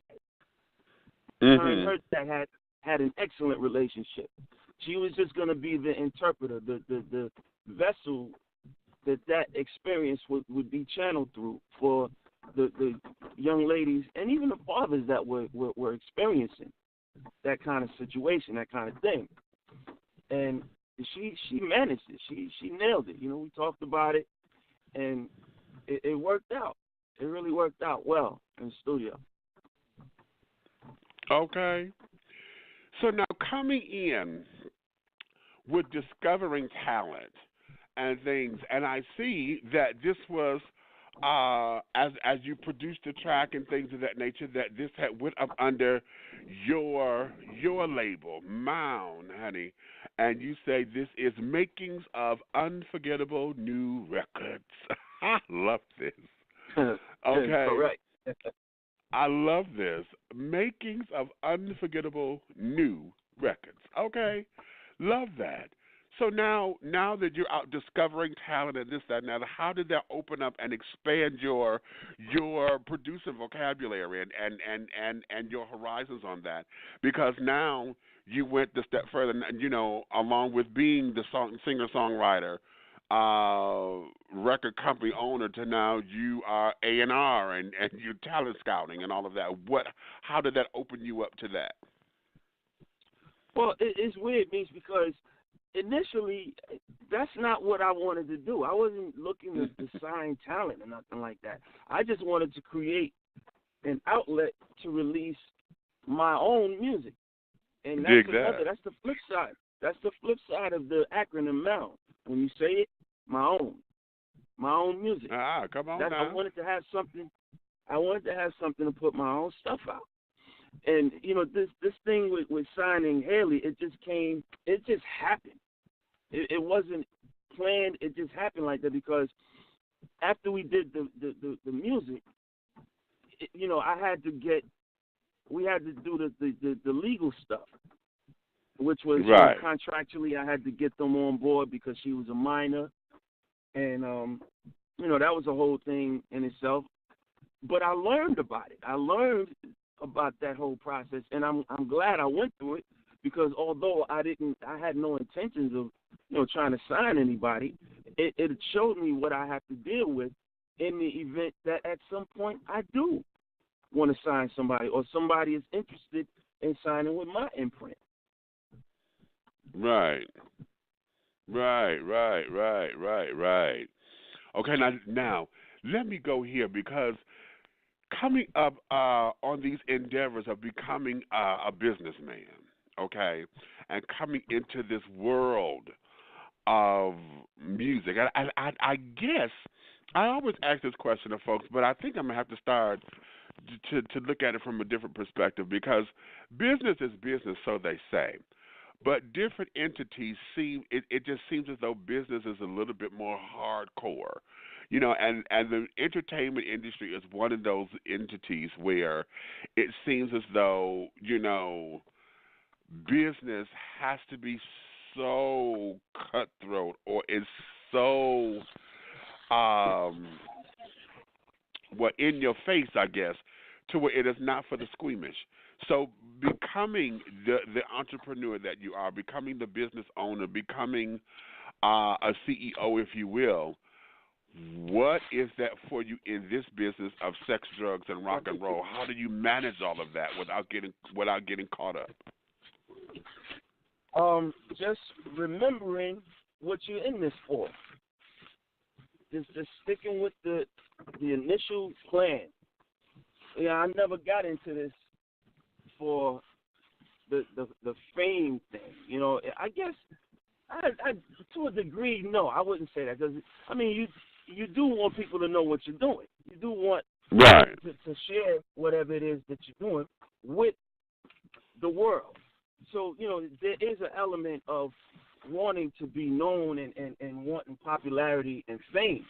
Her and her dad had an excellent relationship. She was just going to be the interpreter, the vessel that experience would be channeled through for the young ladies and even the fathers that were experiencing that kind of situation, that kind of thing. And she managed it. She nailed it. We talked about it, and it worked out. It really worked out well in the studio. Okay. So now coming in with discovering talent and things, and I see that this was as you produced the track and things of that nature, that this had went up under your label, M.O.U.N, honey, and you say this is Makings of Unforgettable New Records. I love this. Okay. Correct. I love this. Makings of Unforgettable New Records. Okay. Love that. So now that you're out discovering talent and this, that, and that, how did that open up and expand your producing vocabulary and your horizons on that? Because now you went the step further, along with being the singer-songwriter, record company owner, to now you are A&R and you're talent scouting and all of that. How did that open you up to that? Well, it's weird, because initially, that's not what I wanted to do. I wasn't looking to sign talent or nothing like that. I just wanted to create an outlet to release my own music. And that's that's the flip side. That's the flip side of the acronym M.O.U.N. When you say it, my own music. Come on now. I wanted to have something. I wanted to have something to put my own stuff out. And this thing with signing Haley, it just happened. It wasn't planned. It just happened like that because after we did the music, we had to do the legal stuff, which was contractually I had to get them on board because she was a minor, and that was a whole thing in itself. But I learned about it. I learned about that whole process, and I'm glad I went through it because although I had no intentions of trying to sign anybody, it showed me what I have to deal with in the event that at some point I do want to sign somebody or somebody is interested in signing with my imprint. Right. Okay, now let me go here because coming up on these endeavors of becoming a businessman, okay, and coming into this world of music, I guess I always ask this question of folks, but I think I'm going to have to start to look at it from a different perspective because business is business, so they say. But different entities it just seems as though business is a little bit more hardcore. You know, and the entertainment industry is one of those entities where it seems as though, you know, business has to be so cutthroat or is so in your face, I guess, to where it is not for the squeamish. So becoming the entrepreneur that you are, becoming the business owner, becoming a CEO, if you will, what is that for you in this business of sex, drugs, and rock and roll? How do you manage all of that without getting caught up? Just remembering what you're in this for. Just sticking with the initial plan. Yeah, I never got into this for the fame thing. You know, I guess I to a degree, no, I wouldn't say that, because I mean you do want people to know what you're doing. You do want to share whatever it is that you're doing with the world. So, you know, there is an element of wanting to be known and wanting popularity and fame.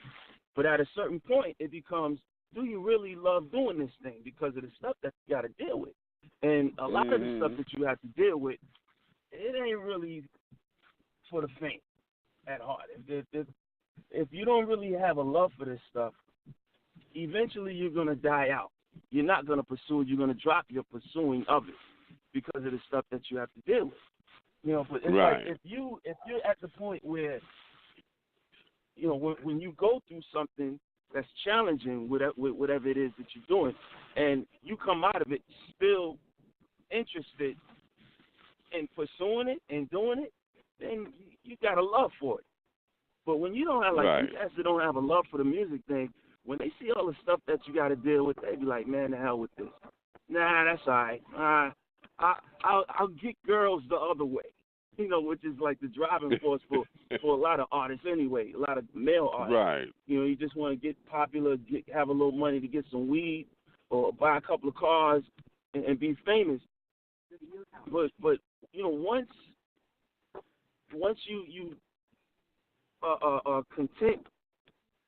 But at a certain point, it becomes, do you really love doing this thing because of the stuff that you got to deal with? And a lot of the stuff that you have to deal with, it ain't really for the fame at heart. If you don't really have a love for this stuff, eventually you're going to die out. You're not going to pursue it. You're going to drop your pursuing of it because of the stuff that you have to deal with. You know, but it's like if you're at the point where, you know, when you go through something that's challenging with whatever it is that you're doing, and you come out of it still interested in pursuing it and doing it, then you got a love for it. But when you don't have, like, you guys that don't have a love for the music thing, when they see all the stuff that you got to deal with, they be like, man, the hell with this. Nah, that's all right. I'll get girls the other way, you know, which is like the driving force for a lot of artists anyway, a lot of male artists. Right. You know, you just want to get popular, have a little money to get some weed or buy a couple of cars and be famous. But you know, once you are content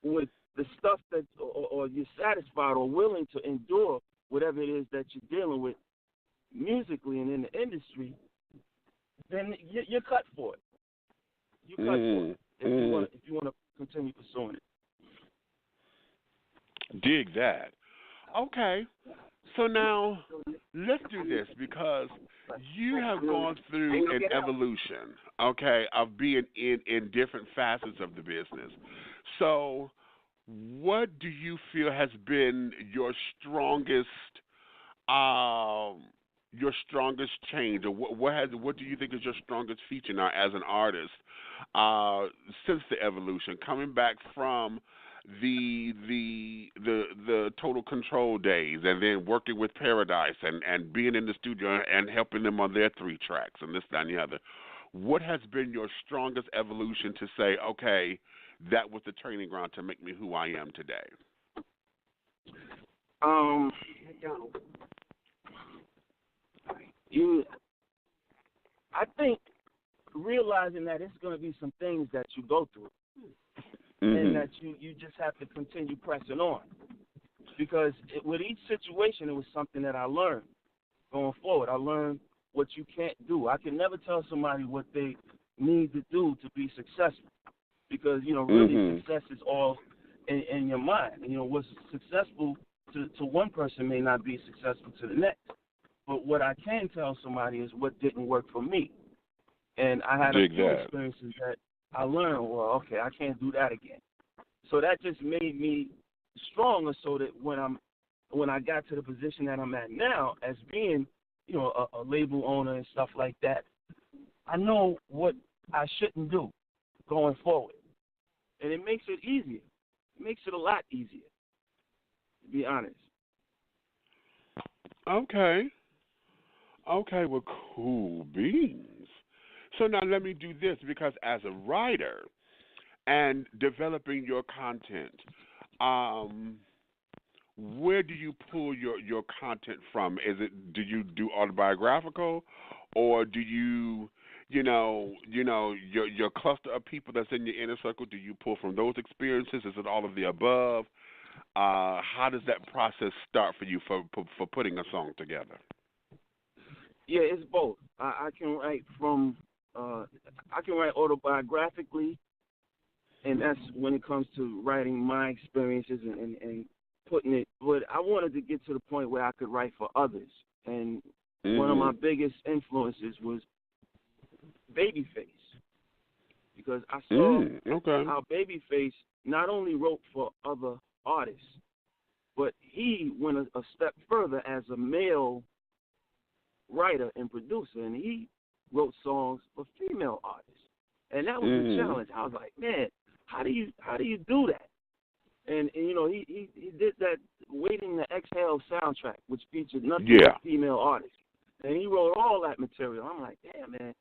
with the stuff that, or you're satisfied or willing to endure whatever it is that you're dealing with musically and in the industry, then you're cut for it. You're cut for it if you want to continue pursuing it. Dig that. Okay. So now let's do this, because you have gone through an evolution, okay, of being in different facets of the business. So what do you feel has been your strongest change, or what do you think is your strongest feature now as an artist since the evolution, coming back from the Total Control days, and then working with Paradise and being in the studio and helping them on their 3 tracks and this, that, and the other? What has been your strongest evolution to say, okay, that was the training ground to make me who I am today? I think realizing that it's going to be some things that you go through, and that you just have to continue pressing on. Because with each situation, it was something that I learned going forward. I learned what you can't do. I can never tell somebody what they need to do to be successful, because, you know, really success is all in your mind. You know, what's successful to one person may not be successful to the next. But what I can tell somebody is what didn't work for me. And I had a few experiences that I learned, well, okay, I can't do that again. So that just made me stronger, so that when I got to the position that I'm at now, as being, you know, a label owner and stuff like that, I know what I shouldn't do going forward. And it makes it easier. It makes it a lot easier, to be honest. Okay, well, cool beans. So now let me do this, because as a writer and developing your content, where do you pull your content from? Do you do autobiographical, or do you your cluster of people that's in your inner circle? Do you pull from those experiences? Is it all of the above? How does that process start for you for putting a song together? Yeah, it's both. I can write autobiographically, and that's when it comes to writing my experiences and putting it. But I wanted to get to the point where I could write for others, and one of my biggest influences was Babyface, because I saw how Babyface not only wrote for other artists, but he went a step further as a male writer and producer, and he wrote songs for female artists, and that was a challenge. I was like, man, how do you do that? And he did that Waiting to Exhale soundtrack, which featured nothing but female artists, and he wrote all that material. I'm like, damn, man,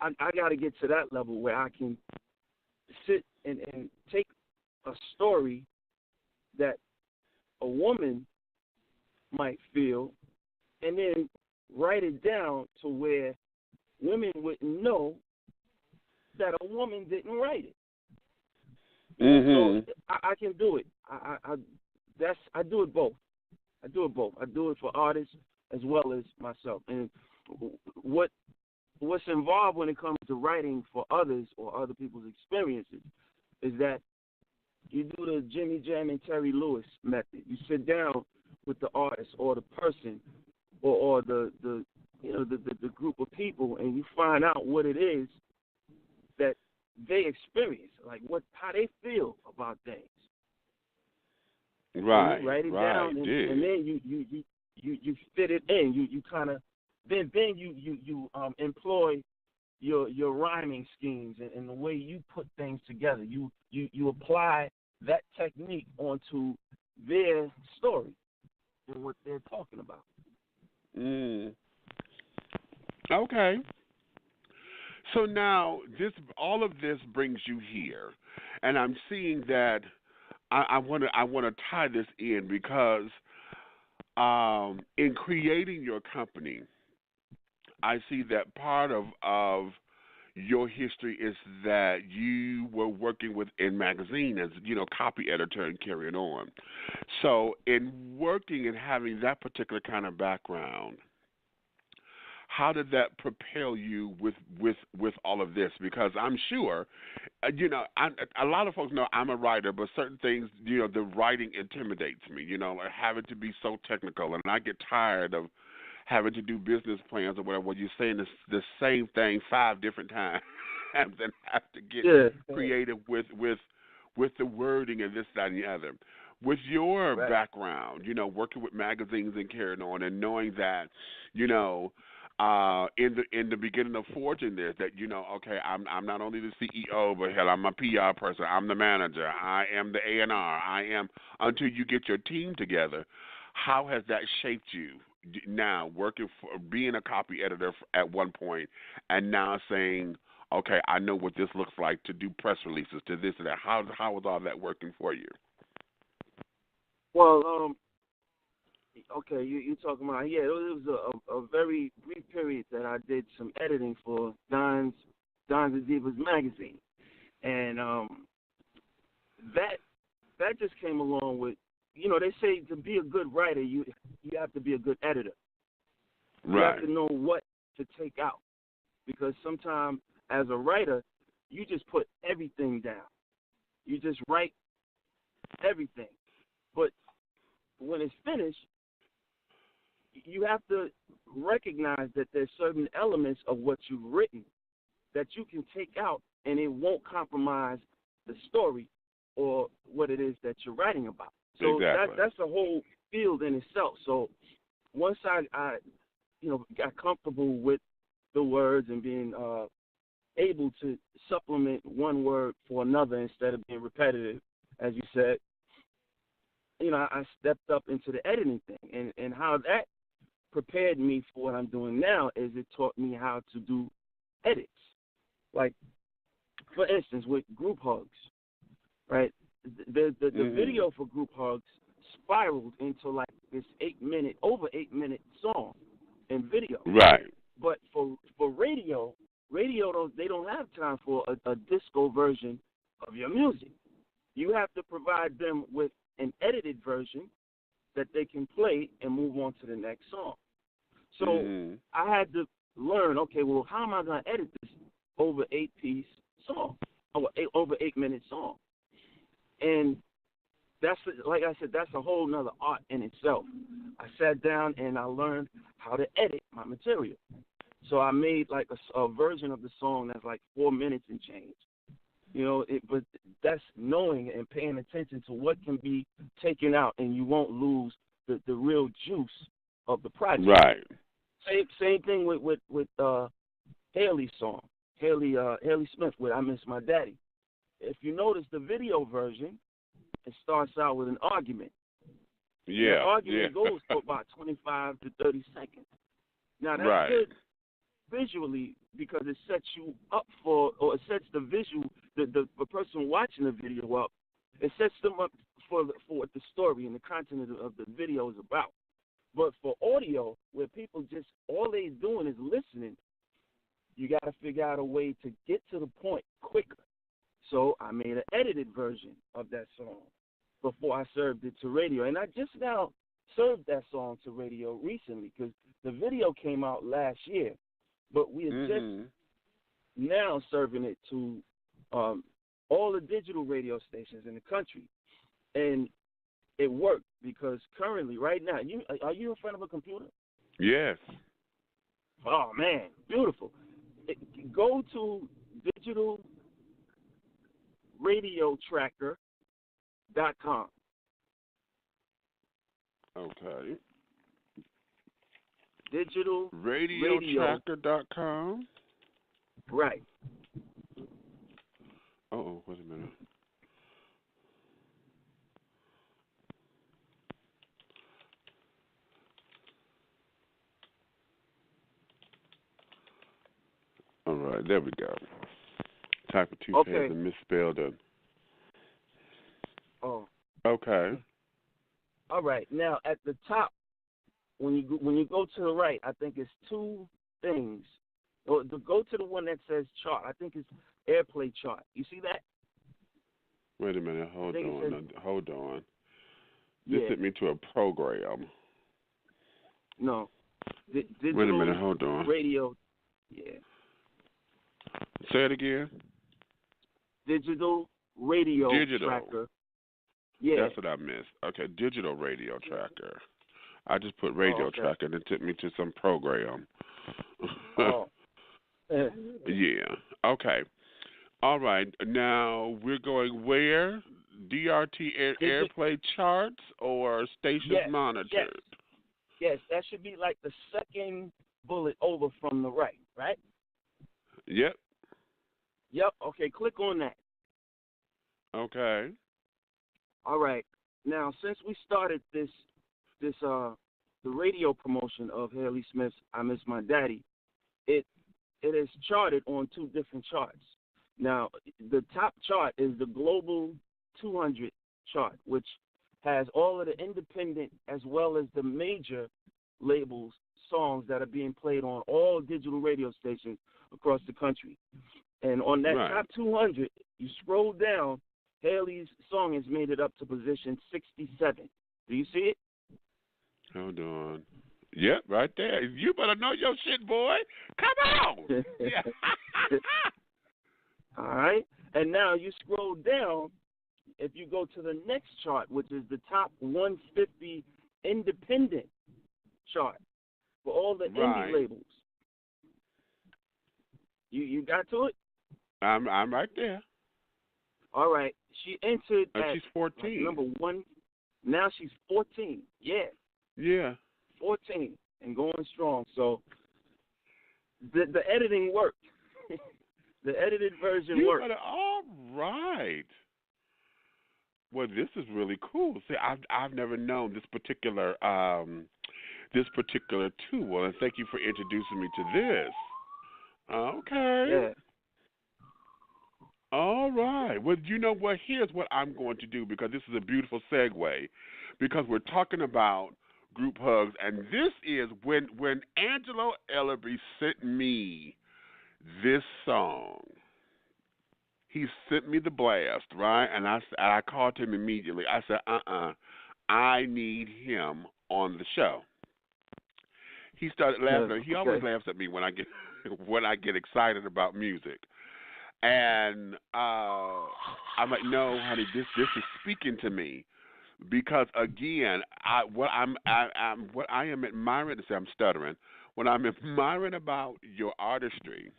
I got to get to that level where I can sit and take a story that a woman might feel and then write it down to where women wouldn't know that a woman didn't write it. So I can do it. I do it both. I do it for artists as well as myself. And what's involved when it comes to writing for others or other people's experiences is that you do the Jimmy Jam and Terry Lewis method. You sit down with the artist or the person or the group of people, and you find out what it is that they experience, like how they feel about things. Right. You write it down, and then you fit it in. You kind of then you employ your rhyming schemes and the way you put things together. You apply that technique onto their story and what they're talking about. Okay. So now all of this brings you here, and I'm seeing that I want to tie this in because in creating your company, I see that part of your history is that you were working in magazine as, copy editor and carrying on. So in working and having that particular kind of background, how did that propel you with all of this? Because I'm sure, a lot of folks know I'm a writer, but certain things, the writing intimidates me, like having to be so technical, and I get tired of having to do business plans or whatever, where you're saying the same thing 5 different times and have to get creative with the wording and this, that, and the other. With your background, working with magazines and carrying on, and knowing that, in the beginning of forging this, that okay, I'm not only the CEO, but hell, I'm a PR person, I'm the manager, I am the A&R, I am, until you get your team together. How has that shaped you now, working for being a copy editor at one point, and now saying, okay, I know what this looks like to do press releases, to this and that. How was all that working for you? Well, okay, you're talking about, it was a very brief period that I did some editing for Don's and Divas magazine, and that just came along with, they say to be a good writer, you have to be a good editor. You have to know what to take out, because sometimes as a writer, you just put everything down. You just write everything, but when it's finished, you have to recognize that there's certain elements of what you've written that you can take out, and it won't compromise the story or what it is that you're writing about. So that's a whole field in itself. So once I got comfortable with the words and being able to supplement one word for another instead of being repetitive, as you said, I stepped up into the editing thing, and how that prepared me for what I'm doing now is it taught me how to do edits. Like, for instance, with group hugs, right? The video for group hugs spiraled into like this over 8 minute song and video. Right. But for radio they don't have time for a disco version of your music. You have to provide them with an edited version that they can play and move on to the next song. So I had to learn, okay, well, how am I going to edit this over 8-piece song, over 8-minute song? And that's, like I said, that's a whole nother art in itself. I sat down and I learned how to edit my material. So I made like a version of the song that's like 4 minutes and change. You know, but that's knowing and paying attention to what can be taken out, and you won't lose the real juice of the project. Right. Same thing with Haley's song, Haley Smith with "I Miss My Daddy." If you notice the video version, it starts out with an argument. Yeah. The argument goes for about 25 to 30 seconds. Now that's good visually because it sets you up for, or it sets the visual, the person watching the video up. It sets them up for what the story and the content of the video is about. But for audio, where people just, all they doing is listening, you got to figure out a way to get to the point quicker. So I made an edited version of that song before I served it to radio. And I just now served that song to radio recently because the video came out last year. But we are just now serving it to all the digital radio stations in the country. And it worked because currently, right now, are you in front of a computer? Yes. Oh, man, beautiful. Go to digitalradiotracker.com. Okay. Digitalradiotracker.com. Right. Oh, wait a minute. All right, there we go. Type of two pairs and misspelled it. Oh. Okay. All right. Now at the top, when you go to the right, I think it's two things. Or go to the one that says chart. I think it's airplay chart. You see that? Wait a minute. Hold on. This Yeah. sent me to a program. No. Wait a minute. Hold on. Radio. Yeah. Say it again. Digital radio tracker. Yeah. That's what I missed. Okay, digital radio tracker. I just put radio tracker and it took me to some program. Yeah. Okay. All right. Now we're going where? DRT airplay charts or stations monitored? Yes, that should be like the second bullet over from the right, right? Yep. Okay, click on that. Okay. All right. Now, since we started the radio promotion of Haley Smith's "I Miss My Daddy," it is charted on two different charts. Now, the top chart is the Global 200 chart, which has all of the independent as well as the major labels songs that are being played on all digital radio stations across the country. And on that top 200, you scroll down, Haley's song has made it up to position 67. Do you see it? Hold on. Yep, right there. You better know your shit, boy. Come on. All right. And now you scroll down. If you go to the next chart, which is the top 150 independent chart for all the indie labels. You got to it? I'm right there. All right. She entered she's 14. Number one. Now she's 14. Yeah. 14 and going strong. So the editing worked. The edited version worked. All right. Well, this is really cool. See, I've never known this particular tool, and thank you for introducing me to this. Okay. Yeah. All right. Well, you know what? Here's what I'm going to do, because this is a beautiful segue, because we're talking about group hugs, and this is when Angelo Ellerby sent me this song. He sent me the blast, right? And I called him immediately. I said, I need him on the show. He started laughing. He always laughs at me when I get excited about music. And I'm like, no, honey, this is speaking to me. Because again, what I am admiring, I'm stuttering. What I'm admiring about your artistry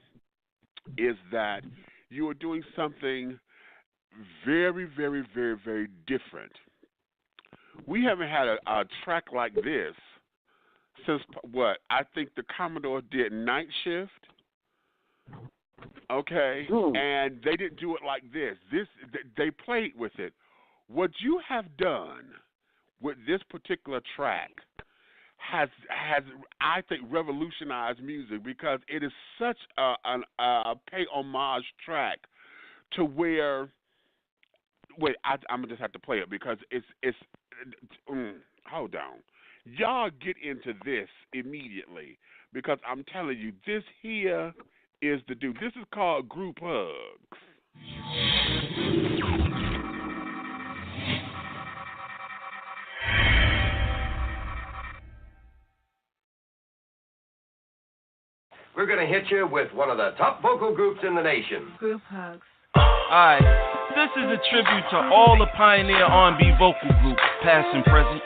is that you are doing something very, very, very, very different. We haven't had a track like this since what? I think the Commodore did Night Shift. Okay, and they didn't do it like this. They played with it. What you have done with this particular track has I think revolutionized music because it is such a pay homage track to where I'm gonna just have to play it because it's hold on, y'all get into this immediately because I'm telling you this here is the dude. This is called Group Hugs. We're going to hit you with one of the top vocal groups in the nation. Group Hugs. Alright, this is a tribute to all the pioneer R&B vocal groups, past and present.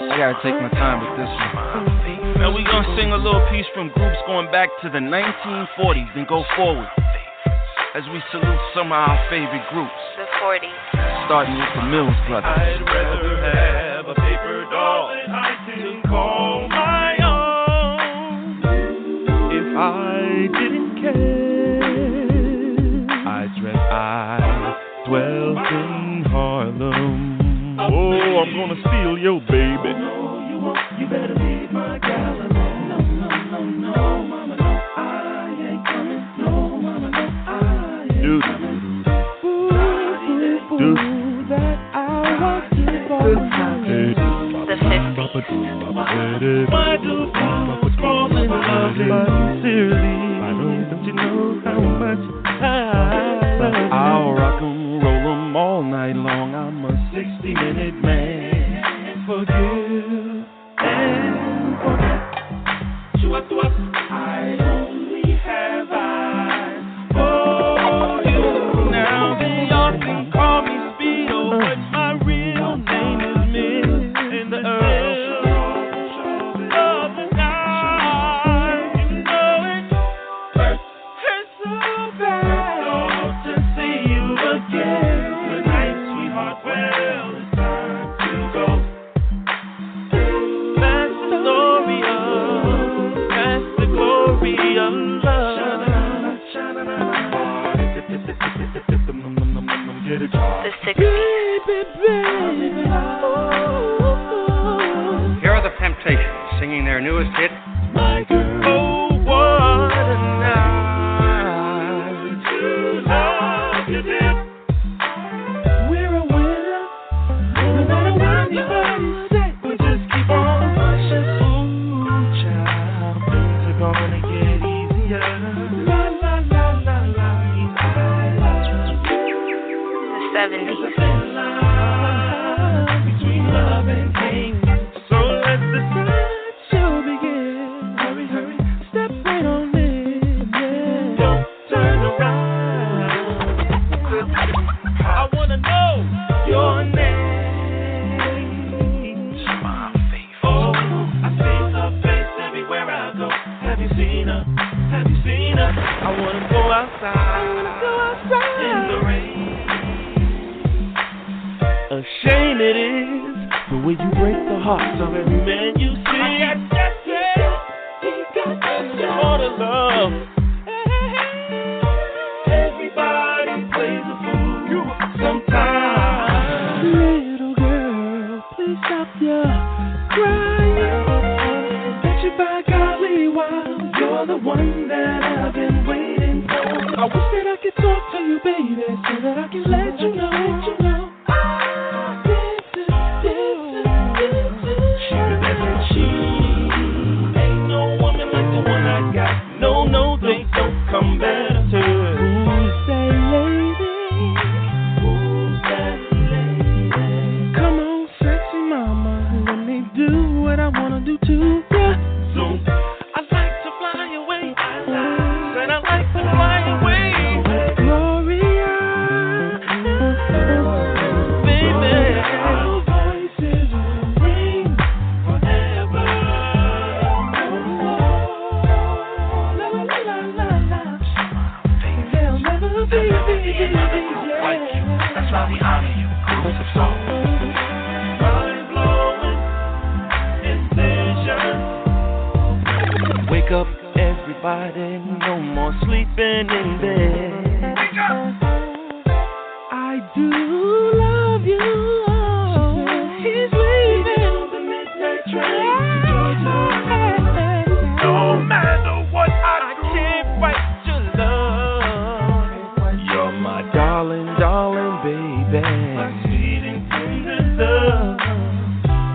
I gotta take my time with this one. Now we gonna sing a little piece from groups going back to the 1940s and go forward as we salute some of our favorite groups. The 40s. Starting with the Mills Brothers. I'd rather have a paper doll that I can call my own. If I didn't care, I'd I dwelt in Harlem. Oh, I'm gonna steal your baby. No, you won't. You better leave my gal alone. No, mama, no, I ain't coming. No, mama, no, I ain't coming. Do that I want to go. The 50s. Why do fools fall in love sincerely? Don't you know how much I love you? I'll rock 'em, roll 'em all night long. I'm a 60-minute man. Forgive and forget. I only have eyes for you. Now they often call me Speedo, but my real name is Miss in the Earl. The 60s. Here are the Temptations singing their newest hit, My Girl. Oh, what a night to love you, dear. We're a winner. No matter what you say, we just keep on pushing. Ooh, child, things are gonna get easier. La, la, la, la, la, I love you. The 70s. Between love and pain. So let the show begin. Hurry, hurry, step right on in. Yeah. Don't turn around. I wanna know your name. My face. Oh, I see her face everywhere I go. Have you seen her? Have you seen her? I wanna go outside. In the rain. A shame it is the way you break the hearts of every man you see. I got all the love. Everybody plays a fool sometimes. Little girl, please stop your crying. Bet you by golly, while you're the one that I've been waiting for. I wish that I could talk to you, baby, so that I can let you know. She ain't no woman like the one I got. No, they don't. can't do what I wanna do too, yeah. So I like to fly away. Said I like to fly away. Gloria, baby. Our voices will ring forever. La la la la la. They'll never be. That's why we honor you, groups of soul. Wake up, everybody, no more sleeping in bed. I do love you. He's leaving the midnight train. No matter what I can't fight your love. You're my darling, darling baby. My sweet and tender love.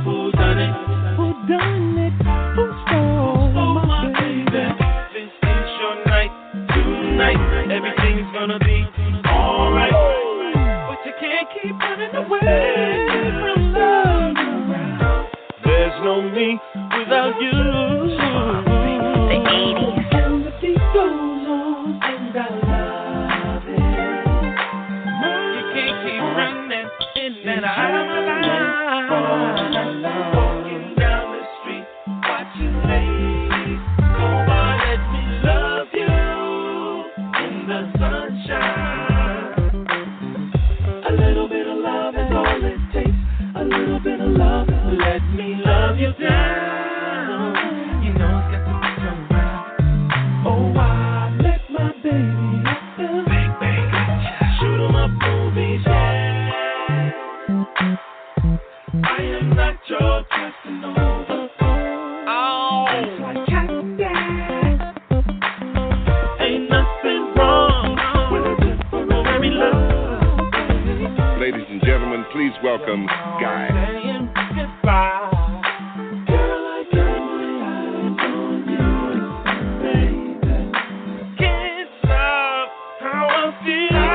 Who done it? Who done it? Who stole my baby? This is your night tonight. Everything's gonna be alright. But you can't keep running away from love. There's no me without you. The 80s. And the beat goes on, and I love it. You can't keep running in and out of my life. Walking down the street, watching ladies go by. Let me love you in the sunshine. A little bit of love is all it takes. A little bit of love. Let me love you down. You know it's got to be somehow. Oh, I let my baby down. Bang, bang, shoot 'em up movies, yeah. I am not your Casanova. Oh, it's like cat and dad. Ain't nothing wrong with a temporary love. Ladies and gentlemen, please welcome Guy. Saying goodbye. Girl, I got my eyes on you, baby. Can't stop how I feel.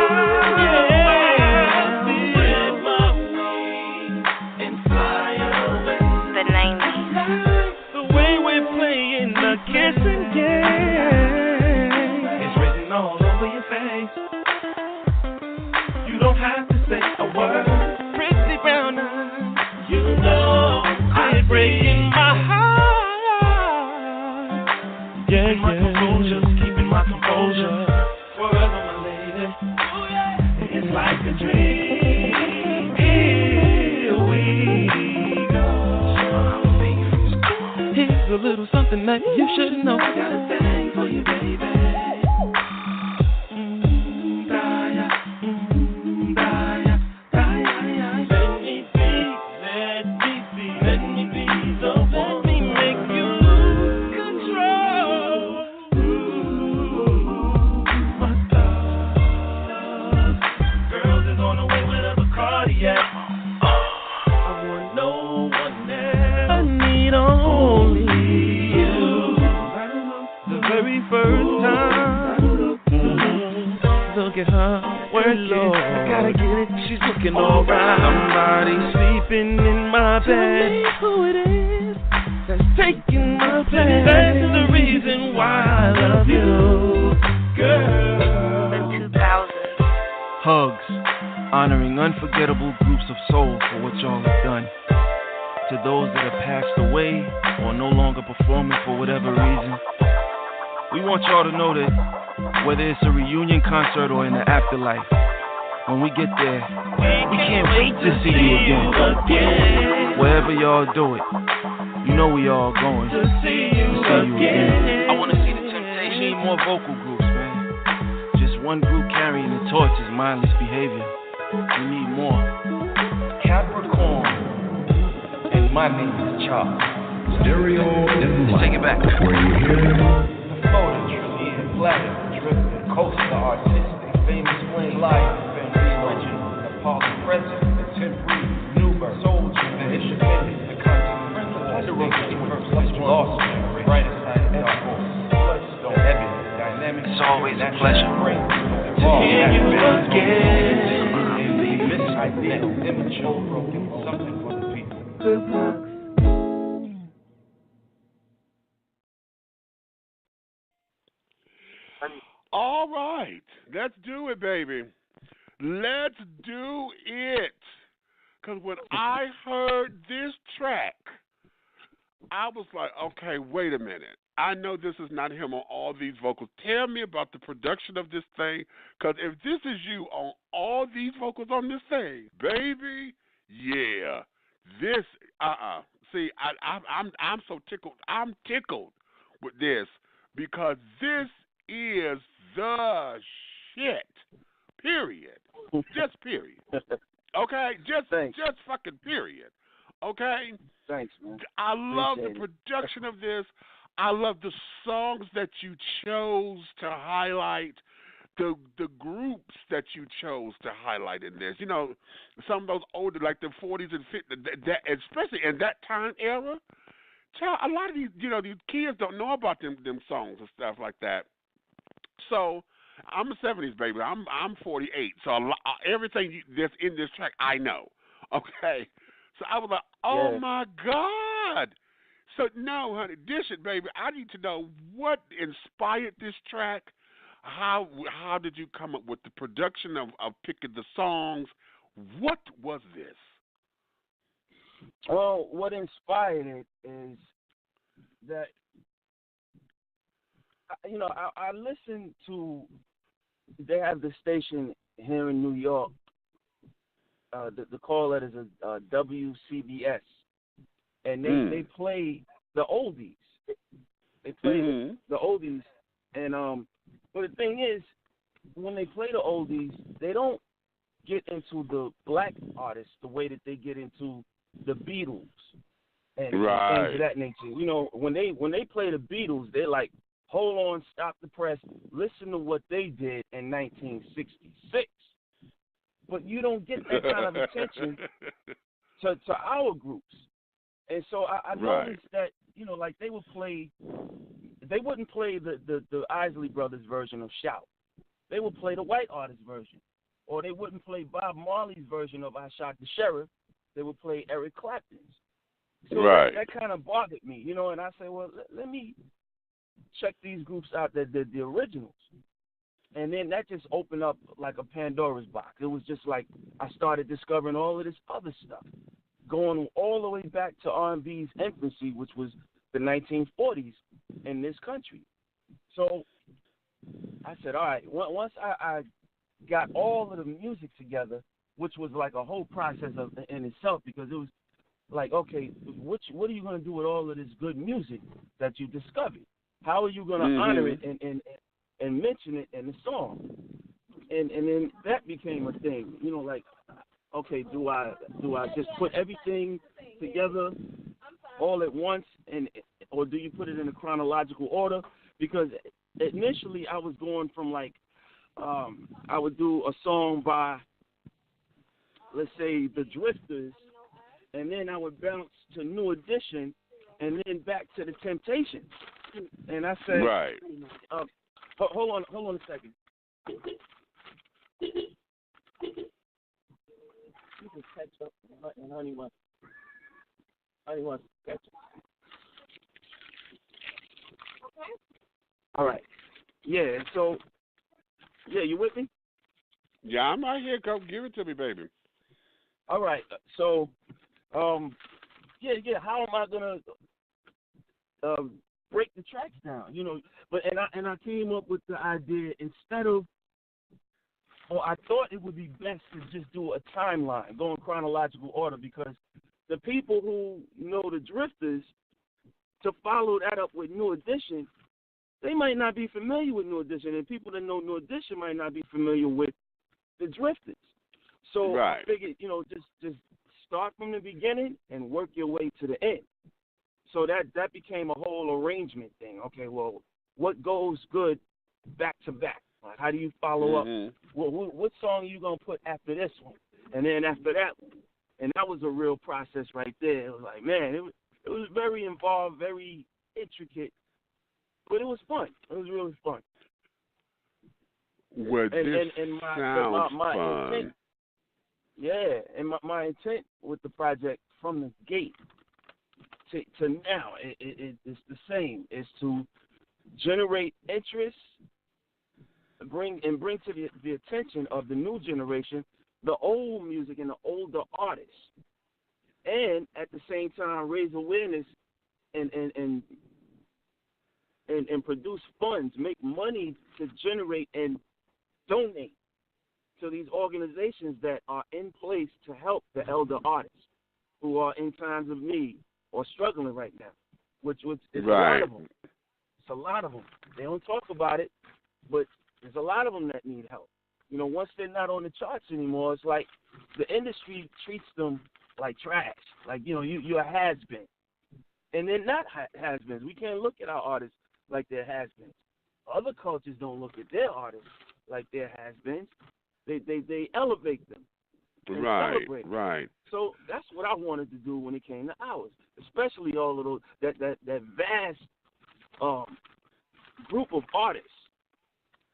Spread my wings and fly away. The 90s. The way we're playing the kissing game is written all over your face. You don't have to say a word. Pretty brown eyes, you know I'm breaking my heart. Yeah, my composure, keeping my composure. Forever, my lady. It's like a dream. Here we go. Here's a little something that you should know. I got a thing for you, baby. Daya, Daya, Daya. Let me be, let me be, let me be the one. Let me make you control. My love. Girls is on the way with a Bacardi, yeah. I want no one else. I need only you. The very first time. Look at her working. I gotta get it. She's looking alright. Somebody sleeping in my bed. Tell me who it is that's taking my place. That's the reason why I love you, girl. The 2000s. Hugs, honoring unforgettable groups of soul for what y'all have done. To those that have passed away or no longer performing for whatever reason, we want y'all to know that whether it's a reunion concert or in the afterlife, when we get there, we can't wait to see you again. Wherever y'all do it, you know we all going to see you again. I want to see the Temptations. Need more vocal groups, man. Just one group carrying the torch is mindless behavior. We need more. Capricorn. And my name is Charles. Stereo in Let's take it back. Where you hear the Photography and Platinum, Dripping, Coaster, Artistic, Famous Flame, Life, Original, Apollo President, the Temporary, Newbert, Soldier, the Independent, the Continental, the Rotation, First, Lost, Brightest Side, Bloodstone, Evidence, Dynamic. It's always a pleasure. To hear you again. Immature, broken, something for the people. All right. Let's do it, baby. Let's do it. Because when I heard this track, I was like, okay, wait a minute. I know this is not him on all these vocals. Tell me about the production of this thing. Because if this is you on all these vocals on this thing, baby, yeah. This, See, I'm so tickled. I'm tickled with this because this is the shit. Period. Just period. Okay? Just fucking period. Okay? Thanks, man. I love Appreciate the production of this. I love the songs that you chose to highlight, the groups that you chose to highlight in this. You know, some of those older, like the 40s and 50s, that, especially in that time era, a lot of these, these kids don't know about them songs and stuff like that. So I'm a 70s baby. I'm 48. So everything that's in this track, I know. Okay. So I was like, oh my God. So no, honey, dish it, baby. I need to know what inspired this track. How did you come up with the production of picking the songs? What was this? Well, what inspired it is that, I listen to, they have the station here in New York, the call letters are WCBS, and they play the oldies. They play the oldies, and but the thing is, when they play the oldies, they don't get into the black artists the way that they get into the Beatles and things of that nature. When they play the Beatles, they're like, hold on, stop the press, listen to what they did in 1966. But you don't get that kind of attention to our groups. And so I noticed that, like they wouldn't play the Isley Brothers version of Shout. They would play the white artist version. Or they wouldn't play Bob Marley's version of I Shot the Sheriff. They would play Eric Clapton's. So that kind of bothered me, and I said, well, let me check these groups out that did the originals. And then that just opened up like a Pandora's box. It was just like I started discovering all of this other stuff, going all the way back to R&B's infancy, which was the 1940s in this country. So I said, all right, once I got all of the music together, which was like a whole process in itself, because it was like, okay, what are you going to do with all of this good music that you discovered? How are you going to honor it and mention it in the song? And then that became a thing, like, okay, do I just put everything together all at once, or do you put it in a chronological order? Because initially I was going from like, I would do a song by, let's say, the Drifters, and then I would bounce to New Edition, and then back to the Temptations. And I said, hold on a second. You can catch up, and Honey wants to catch up. Okay. All right. Yeah. So, you with me? Yeah, I'm right here. Go give it to me, baby. All right. So, how am I gonna break the tracks down? But I came up with the idea, instead of, I thought it would be best to just do a timeline, go in chronological order, because the people who know the Drifters, to follow that up with New Edition, they might not be familiar with New Edition, and people that know New Edition might not be familiar with the Drifters. So I figured, just start from the beginning and work your way to the end. So that became a whole arrangement thing. Okay, well, what goes good back to back? Like, how do you follow up? Well, what song are you going to put after this one? And then after that one? And that was a real process right there. It was like, man, it was very involved, very intricate, but it was fun. It was really fun. Well, sounds fun. Intent, and my intent with the project from the gate to now, it's the same. Is to generate interest bring to the attention of the new generation the old music and the older artists, and at the same time raise awareness and produce funds, make money to generate and donate to these organizations that are in place to help the elder artists who are in times of need or struggling right now, which is right. a lot of them. It's a lot of them. They don't talk about it, but there's a lot of them that need help. You know, once they're not on the charts anymore, it's like the industry treats them like trash. Like, you know, you're a has-been. And they're not has-beens. We can't look at our artists like they're has-beens. Other cultures don't look at their artists like they're has-beens. They elevate them. Right, celebrate them. right. So that's what I wanted to do when it came to ours, especially all of those, that vast group of artists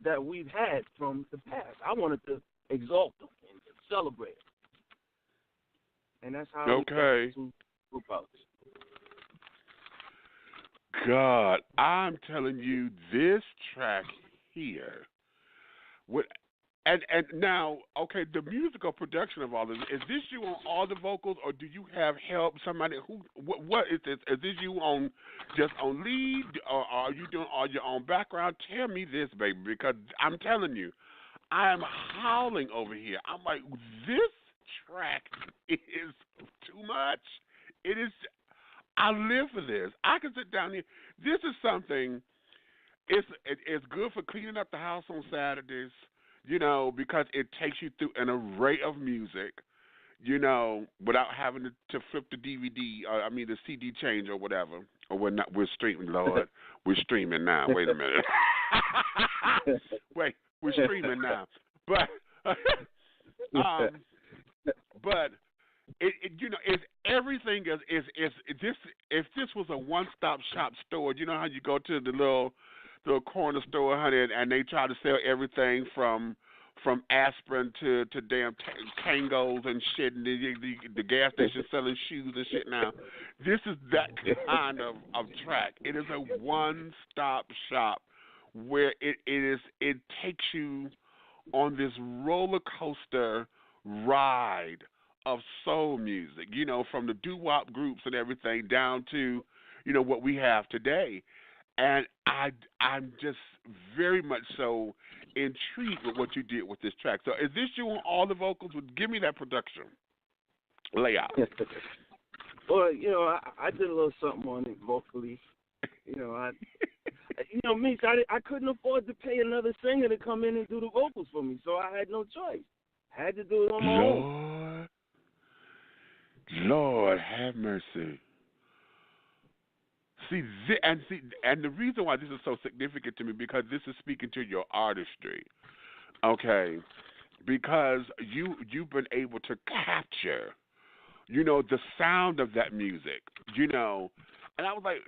that we've had from the past. I wanted to exalt them and celebrate them. And that's how we got the two group outs. God, I'm telling you, this track here, and now, okay, the musical production of all this, is this you on all the vocals, or do you have help, somebody who, what is this? Is this you on, just on lead, or are you doing all your own background? Tell me this, baby, because I'm telling you, I am howling over here. I'm like, this track is too much. It is, I live for this. I can sit down here. This is something, it's good for cleaning up the house on Saturdays, you know, because it takes you through an array of music, you know, without having to flip the DVD, the CD change or whatever. Or we're not, we're streaming, Lord. We're streaming now. Wait a minute. Wait, we're streaming now. But, It you know, it's everything is this. If this was a one-stop shop store, you know how you go to the little corner store, honey, and they try to sell everything from aspirin to damn Kangos and shit, and the gas station selling shoes and shit. Now, this is that kind of track. It is a one-stop shop where it takes you on this roller coaster ride of soul music, you know, from the doo-wop groups and everything down to, you know, what we have today. And I'm just very much so intrigued with what you did with this track. So is this you on all the vocals? Give me that production layout. Well, you know, I did a little something on it vocally. You know, me, I couldn't afford to pay another singer to come in and do the vocals for me, so I had no choice. I had to do it on my own. Lord have mercy. And the reason why this is so significant to me, because this is speaking to your artistry, okay? Because you've been able to capture, you know, the sound of that music, you know. And I was like,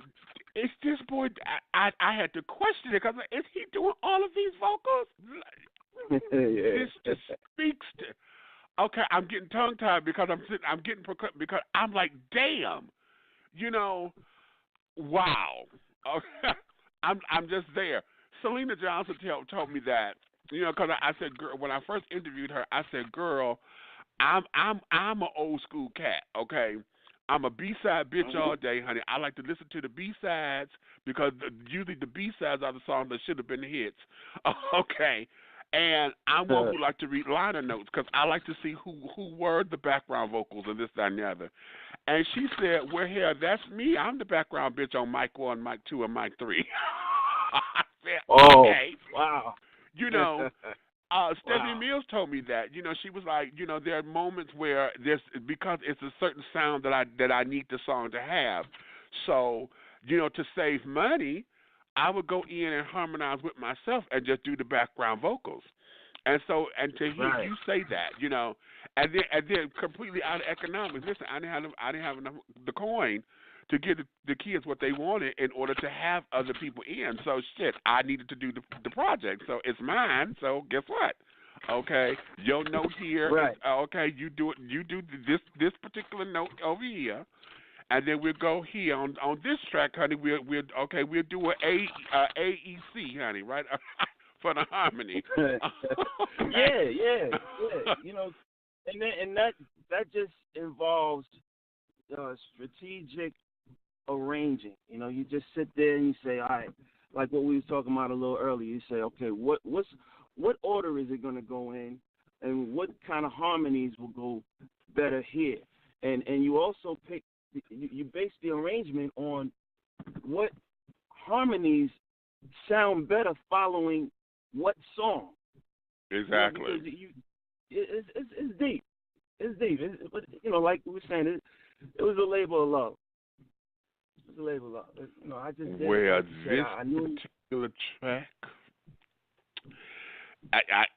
is this boy? I had to question it because is he doing all of these vocals? This just speaks to. Okay, I'm getting tongue-tied because because I'm like, damn, you know, wow. Okay, I'm just there. Selena Johnson told me that, you know, because I said, girl, when I first interviewed her, I said, girl, I'm an old school cat. Okay, I'm a B-side bitch all day, honey. I like to listen to the B-sides because usually the B-sides are the songs that should have been the hits. Okay. And I'm one who like to read liner notes because I like to see who were the background vocals and this, that, and the other. And she said, well, here, that's me. I'm the background bitch on mic 1, mic 2, and mic 3. I said, okay. Wow. You know, Stephanie Mills told me that. You know, she was like, you know, there are moments where because it's a certain sound that I need the song to have. So, you know, to save money, I would go in and harmonize with myself and just do the background vocals. And so, and to hear you say that, you know, and then completely out of economics. Listen, I didn't have enough the coin to give the kids what they wanted in order to have other people in. So shit, I needed to do the project. So it's mine. So guess what? Okay, your note here. Right. Okay, you do this particular note over here. And then we'll go here on this track, honey. We'll do an AEC, honey, right? for the harmony. Yeah. You know, and that just involves strategic arranging. You know, you just sit there and you say, all right, like what we was talking about a little earlier. You say, okay, what order is it going to go in, and what kind of harmonies will go better here, and you also you base the arrangement on what harmonies sound better following what song. Exactly. It's deep. It's deep. But you know, like we were saying, it was a labor of love. It was a labor of love. You know, I just did where it. this I knew particular track,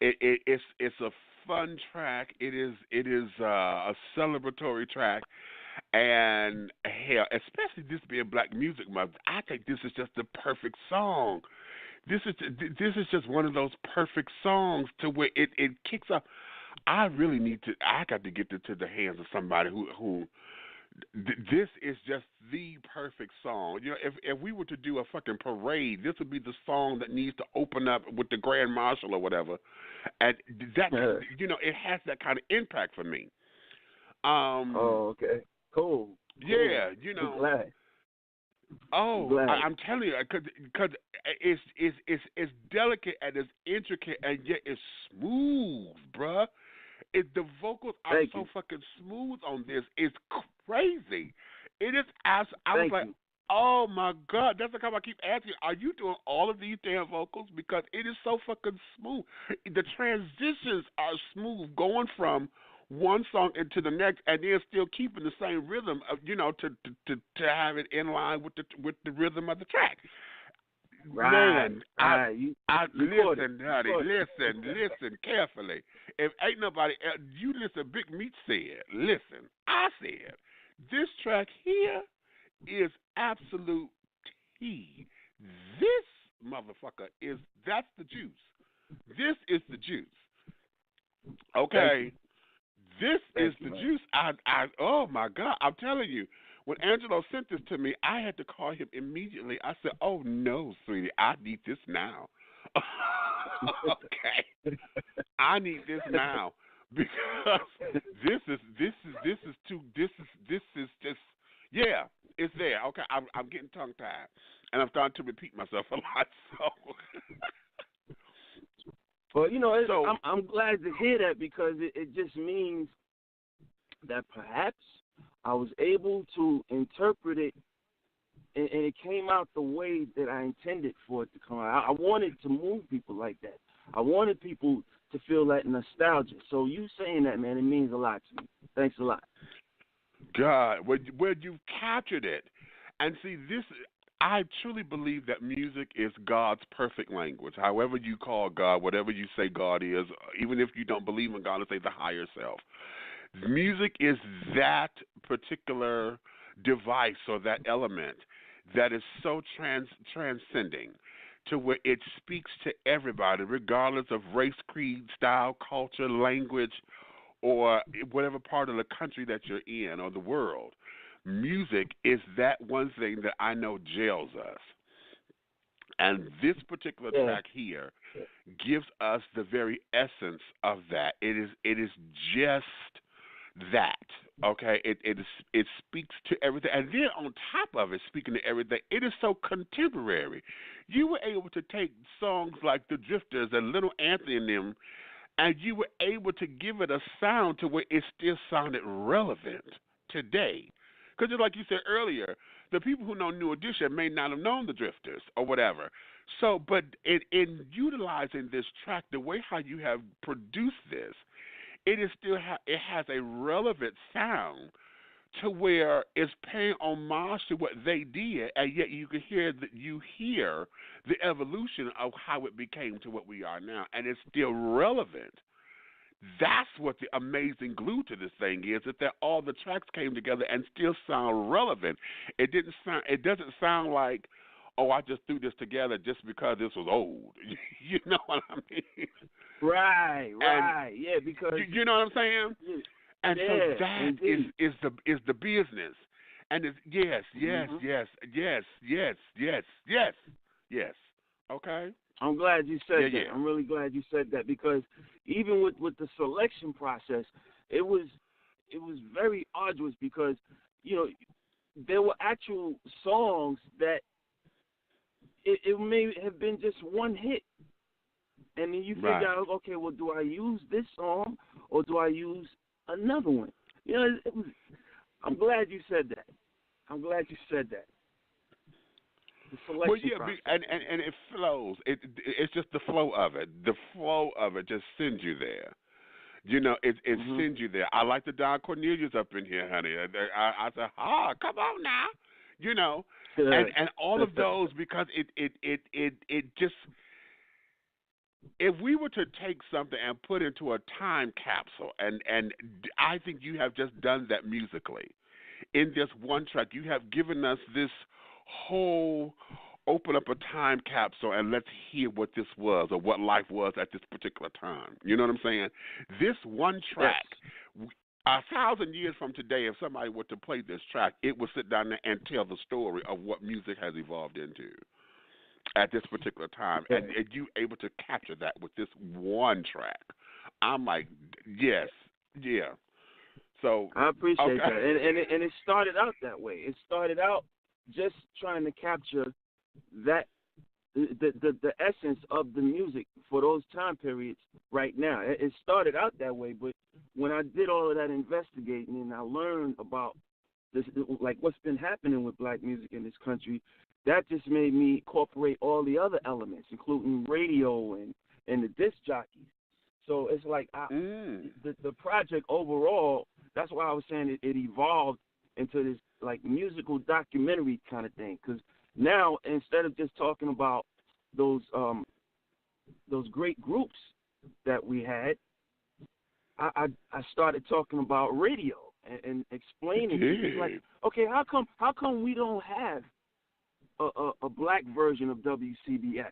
it's a fun track. It is a celebratory track, and hell, especially this being Black Music Month, I think this is just the perfect song. This is just one of those perfect songs to where it kicks off. I got to get this to the hands of somebody who this is just the perfect song. You know, if we were to do a fucking parade, this would be the song that needs to open up with the Grand Marshal or whatever. And that, you know, it has that kind of impact for me. Oh, okay. Cool. Yeah, you know. I'm glad. I'm telling you, because it's delicate and it's intricate and yet it's smooth, bruh. The vocals are so fucking smooth on this. It's crazy. It is. I was like, oh my God. That's how I keep asking, are you doing all of these damn vocals? Because it is so fucking smooth. The transitions are smooth, going from one song into the next, and then still keeping the same rhythm of, you know, to have it in line with the rhythm of the track. Right. Man, listen, honey, listen carefully. If ain't nobody else, you listen. Big Meat said, listen. I said, this track here is absolute tea. This motherfucker that's the juice. This is the juice. Okay. This is the juice. Oh my God, I'm telling you. When Angelo sent this to me, I had to call him immediately. I said, "Oh no, sweetie, I need this now." Okay, I need this now because this is just it's there. Okay, I'm getting tongue tied, and I'm starting to repeat myself a lot. So, well, you know, I'm glad to hear that because it just means that perhaps I was able to interpret it, and it came out the way that I intended for it to come out. I wanted to move people like that. I wanted people to feel that nostalgia. So you saying that, man, it means a lot to me. Thanks a lot. God, where you've captured it. And see, I truly believe that music is God's perfect language. However you call God, whatever you say God is, even if you don't believe in God, let's say the higher self. Music is that particular device or that element that is so transcending to where it speaks to everybody, regardless of race, creed, style, culture, language, or whatever part of the country that you're in or the world. Music is that one thing that I know jails us. And this particular track here gives us the very essence of that. It is just that, okay? It speaks to everything. And then on top of it, speaking to everything, it is so contemporary. You were able to take songs like The Drifters and Little Anthony and them, and you were able to give it a sound to where it still sounded relevant today. Because just like you said earlier, the people who know New Edition may not have known The Drifters or whatever. So, but in utilizing this track, the way how you have produced this, it is still it has a relevant sound to where it's paying homage to what they did, and yet you can hear the evolution of how it became to what we are now, and it's still relevant. That's what the amazing glue to this thing is, that all the tracks came together and still sound relevant. It doesn't sound like, oh, I just threw this together just because this was old. You know what I mean? Right. Yeah, because you know what I'm saying? Yeah. And so that is the business. And it's yes. Okay. I'm glad you said that. Yeah. I'm really glad you said that because even with the selection process, it was very arduous because, you know, there were actual songs that it may have been just one hit. And then you figure out, okay, well, do I use this song or do I use another one? You know, I'm glad you said that. The selection process. And it flows. It's just the flow of it. The flow of it just sends you there. You know, it sends you there. I like the Don Cornelius up in here, honey. I said, come on now. You know, and all of those because it just. If we were to take something and put into a time capsule, and I think you have just done that musically, in this one track, you have given us this whole open up a time capsule and let's hear what this was or what life was at this particular time. You know what I'm saying? This one track, 1,000 years from today, if somebody were to play this track, it would sit down there and tell the story of what music has evolved into at this particular time, and you able to capture that with this one track. I'm like, yes, yeah. So I appreciate that, and it started out that way. It started out just trying to capture that the essence of the music for those time periods right now. It started out that way, but when I did all of that investigating and I learned about this, like what's been happening with black music in this country, that just made me incorporate all the other elements, including radio and the disc jockeys. So it's like the project overall, that's why I was saying it evolved into this like musical documentary kind of thing. Because now instead of just talking about those great groups that we had, I started talking about radio and explaining it. Like, okay, how come we don't have a black version of WCBS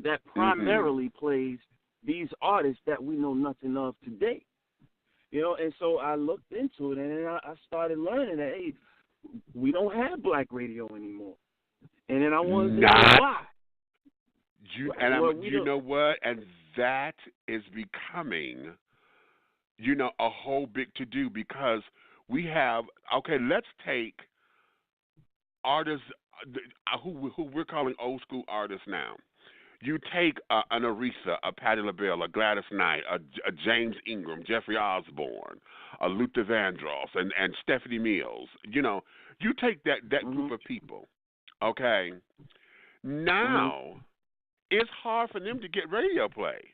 that primarily plays these artists that we know nothing of today? You know, and so I looked into it, and then I started learning that, hey, we don't have black radio anymore. And then I wanted to know why. You know what? And that is becoming, you know, a whole big to-do because we have, okay, let's take artists who we're calling old school artists now. You take an Aretha, a Patti LaBelle, a Gladys Knight, a James Ingram, Jeffrey Osborne, a Luther Vandross, and Stephanie Mills. You know, you take that group of people, okay? Now, it's hard for them to get radio play.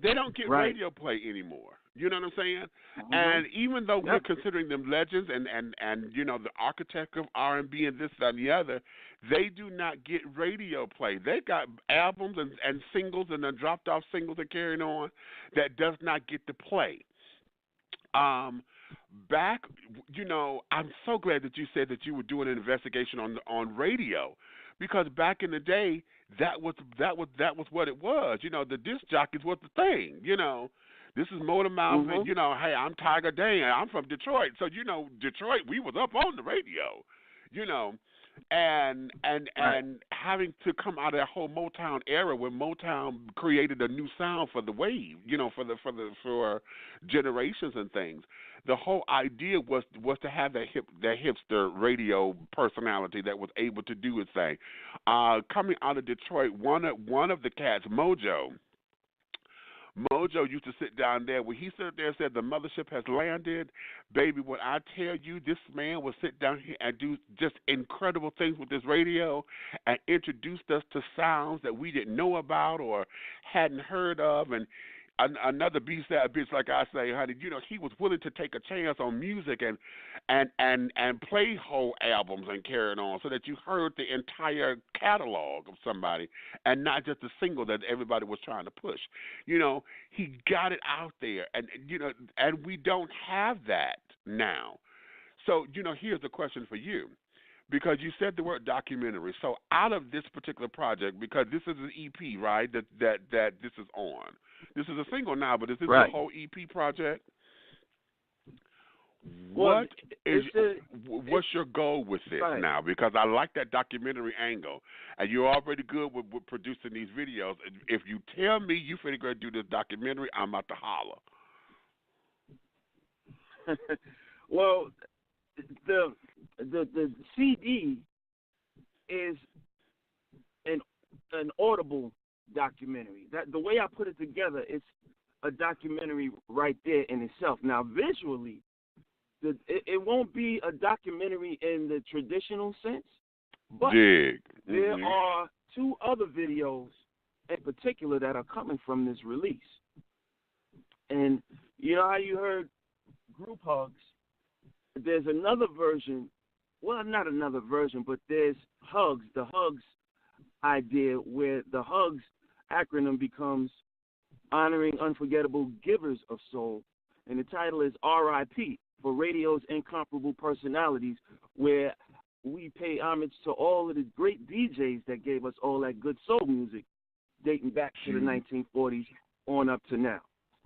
They don't get radio play anymore. You know what I'm saying? And even though we're considering them legends and you know, the architect of R&B and this, that, and the other, they do not get radio play. They got albums and singles and then dropped off singles and carrying on that does not get to play. Back, you know, I'm so glad that you said that you were doing an investigation on radio, because back in the day, that was what it was. You know, the disc jockeys was the thing. You know, this is Motor Mouth, and you know, hey, I'm Tiger Day, and I'm from Detroit, so you know, Detroit, we was up on the radio. You know, and having to come out of that whole Motown era when Motown created a new sound for the wave, you know, for generations and things. The whole idea was to have that hipster radio personality that was able to do its thing. Coming out of Detroit, one of the cats, Mojo used to sit down there. When he stood there and said, the mothership has landed, baby, when I tell you, this man would sit down here and do just incredible things with this radio and introduced us to sounds that we didn't know about or hadn't heard of. And another B-side bitch, like I say, honey, you know, he was willing to take a chance on music and play whole albums and carry it on so that you heard the entire catalog of somebody and not just a single that everybody was trying to push. You know, he got it out there, and, you know, and we don't have that now. So, you know, here's the question for you. Because you said the word documentary. So out of this particular project, because this is an EP, right, that this is on. This is a single now, but is this a whole EP project? What's your goal with this now? Because I like that documentary angle, and you're already good with producing these videos. If you tell me you finna go do this documentary, I'm about to holler. Well, the CD is an audible documentary. That the way I put it together, it's a documentary right there in itself. Now, visually, it won't be a documentary in the traditional sense, but there are two other videos in particular that are coming from this release. And you know how you heard group hugs? There's another version. Well, not another version, but there's H.U.G.S, the H.U.G.S idea, where the H.U.G.S acronym becomes Honoring Unforgettable Givers of Soul, and the title is RIP, for radio's incomparable personalities, where we pay homage to all of the great DJs that gave us all that good soul music dating back to the 1940s on up to now.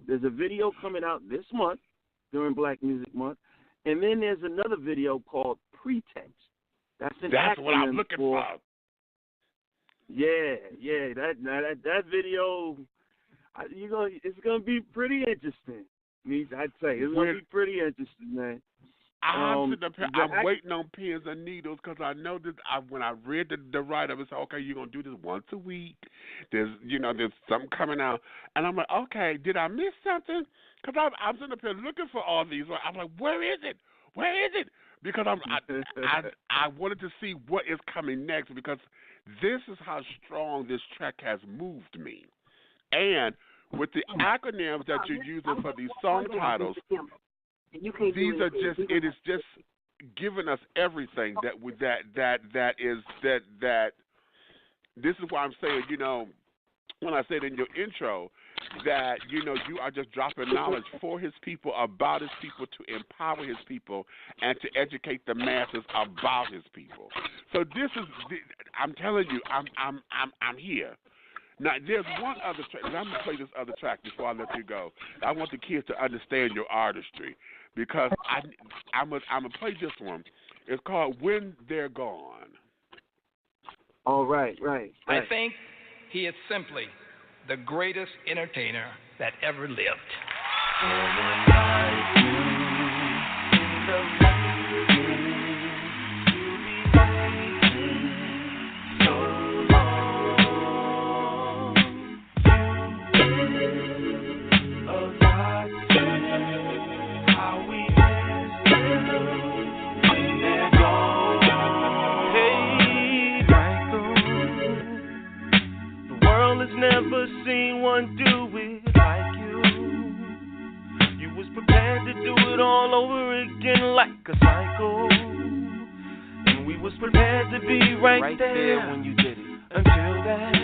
There's a video coming out this month during Black Music Month, and then there's another video called Pretext. That's what I'm looking for. Yeah, that video, it's gonna be pretty interesting. I'd say it's gonna be pretty interesting, man. I'm waiting on pins and needles because I know that when I read the write-up, it's like, okay, you're gonna do this once a week. There's something coming out, and I'm like, okay, did I miss something? Because I'm sitting up here looking for all these. I'm like, where is it? Where is it? Because I wanted to see what is coming next, because this is how strong this track has moved me. And with the acronyms that you're using for these song titles, it is just giving us everything that this is why I'm saying, when I said in your intro that, you are just dropping knowledge for his people, about his people, to empower his people, and to educate the masses about his people. So this is, I'm telling you, I'm here. Now, there's one other track, and I'm going to play this other track before I let you go. I want the kids to understand your artistry, because I'm going to play this one. It's called When They're Gone. All right. I think he is simply the greatest entertainer that ever lived. Never seen one do it like you. You was prepared to do it all over again like a cycle, and we was prepared to be right there when you did it. Until that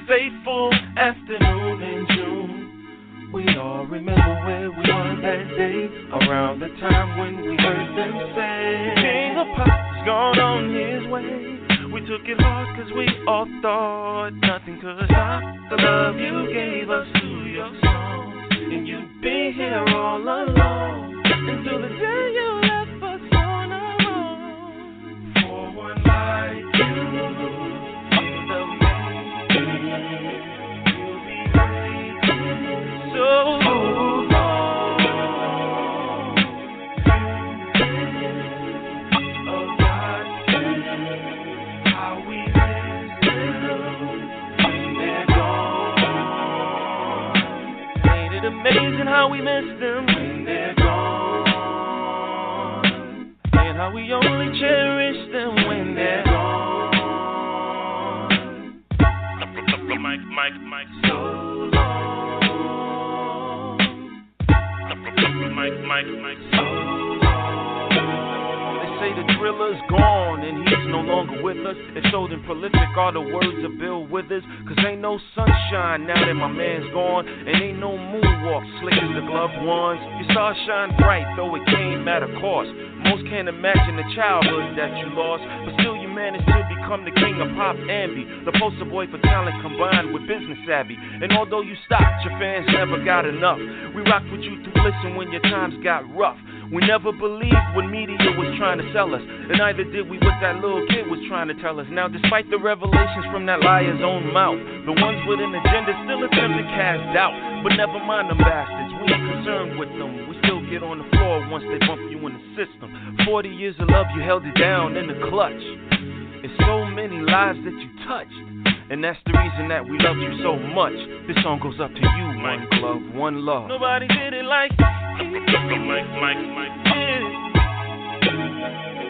fateful afternoon in June, we all remember where we were that day, around the time when we heard them say, King of Pop's gone on his way. We took it hard cause we all thought nothing could stop the love you gave us through your song. And you'd be here all alone until the day you left us on our own. For one like you is amazing. You'll be waiting so long. Amazing how we miss them when they're gone, and how we only cherish them when they're gone. Mike, so long. Mike, so long. They say the thriller's gone and he's no longer with us. It's so damn prolific, all the words of Bill Withers. Cause ain't no sunshine now that my man's gone, and ain't no moonwalk slick as the gloved ones. Your stars shine bright, though it came at a cost. Most can't imagine the childhood that you lost, but still you managed to become the king of pop ambi, the poster boy for talent combined with business savvy. And although you stopped, your fans never got enough. We rocked with you through Listen when your times got rough. We never believed when media was trying to sell us, and neither did we what that little kid was trying to tell us. Now, despite the revelations from that liar's own mouth, the ones with an agenda still attempt to cast doubt. But never mind them bastards, we ain't concerned with them. We still get on the floor once they bump you in the system. 40 years of love, you held it down in the clutch. It's so many lives that you touched, and that's the reason that we love you so much. This song goes up to you, one glove, one love. Nobody did it like Mike.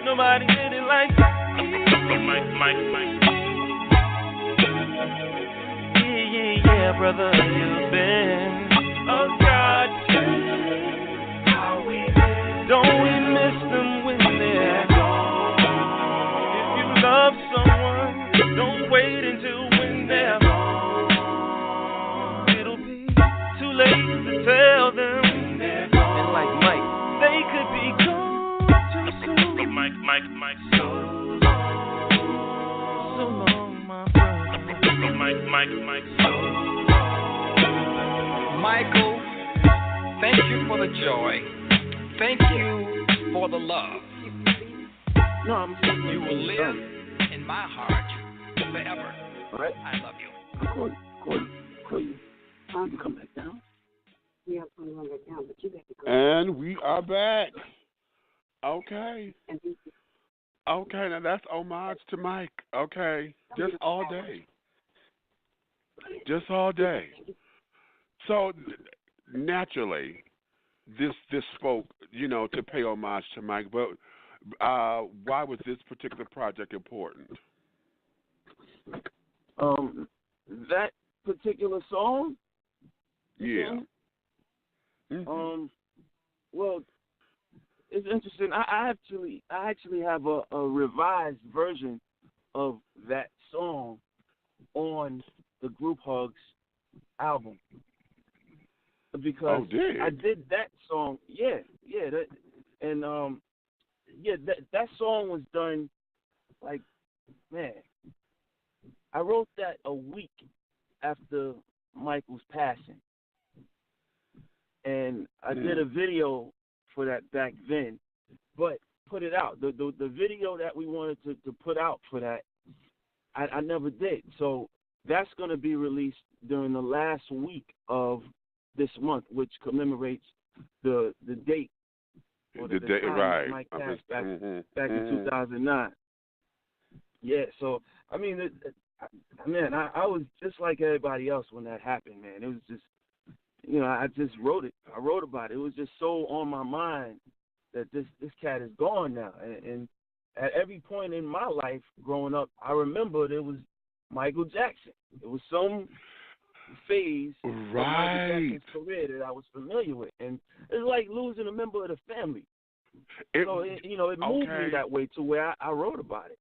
Nobody did it like Mike. Yeah, brother, you've been a God. How we live. Don't we miss them when they're gone? If you love someone, don't wait until when they're gone. It'll be too late to tell them they're gone. And like Mike, they could be gone too soon. Mike, so long, my brother. Mike, so long. Michael, thank you for the joy. Thank you for the love. You will live in my heart forever. All right. I love you. Call you. Time to come back down. Yeah, I'm going to run back down, but you got to go. And we are back. Okay. Okay, now that's homage to Mike. Okay. Just all day. Just all day. So, naturally, this spoke, to pay homage to Mike, but why was this particular project important? That particular song? Yeah. Well, it's interesting. I actually have a revised version of that song on the Group H.U.G.S album, because I did that song. That song was done I wrote that a week after Michael's passing, and I did a video for that back then, but put it out. The video that we wanted to put out for that, I never did. So that's going to be released during the last week of this month, which commemorates the date. The date, right? Mike passed back in 2009. Yeah, so I mean, I was just like everybody else when that happened, man. It was just, I just wrote it. I wrote about it. It was just so on my mind that this cat is gone now. And at every point in my life growing up, I remembered it was Michael Jackson. It was some phase of Michael Jackson's career that I was familiar with, and it's like losing a member of the family. It moved me that way to where I wrote about it.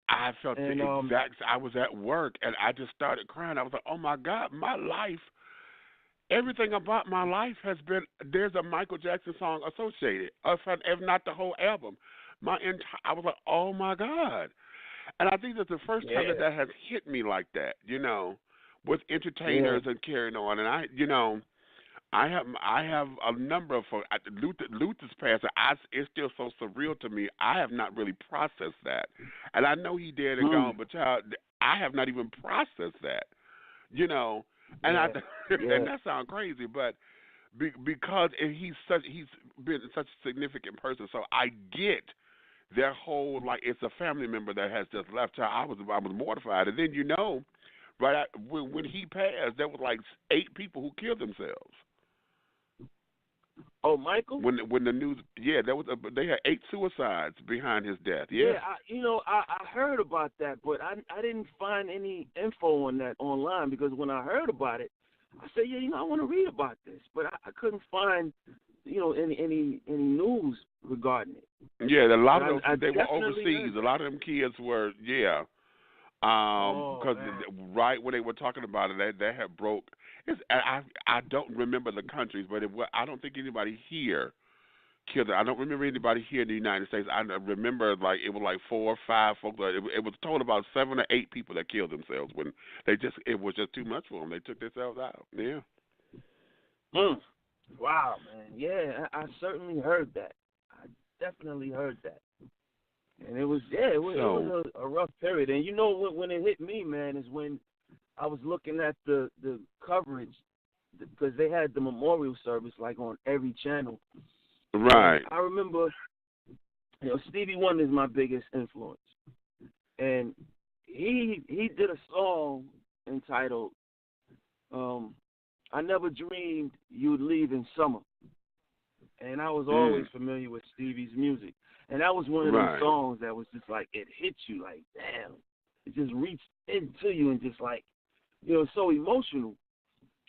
I felt the exact. I was at work and I just started crying. I was like, "Oh my God, my life! Everything about my life has been. There's a Michael Jackson song associated, if not the whole album. I was like, "Oh my God." And I think that's the first time that has hit me like that, with entertainers and carrying on. And I have a number of folks. Luther's passing. It's still so surreal to me. I have not really processed that, and I know he dead and gone, but child, I have not even processed that, And and that sounds crazy, but because he's been such a significant person, so I get their whole, it's a family member that has just left. I was mortified, and then right when he passed, there was 8 people who killed themselves. Oh, Michael? When the news, they had 8 suicides behind his death. Yeah, I heard about that, but I didn't find any info on that online, because when I heard about it, I said, I want to read about this, but I couldn't find any news regarding it. Yeah, a lot of them, they were overseas. A lot of them kids were, because right when they were talking about it, they had broke. I don't remember the countries, but I don't think anybody here killed it. I don't remember anybody here in the United States. I remember it was 4 or 5 folks. It was told about 7 or 8 people that killed themselves when it was just too much for them. They took themselves out. Yeah. Wow, man. Yeah, I certainly heard that. I definitely heard that. And it was, it was a rough period. And you know what, when it hit me, man, is when I was looking at the coverage, because they had the memorial service like on every channel. Right. I remember, Stevie Wonder is my biggest influence, and he did a song entitled "I Never Dreamed You'd Leave in Summer," and I was always familiar with Stevie's music, and that was one of those songs that was just like it hit you like damn, it just reached into you and just like so emotional.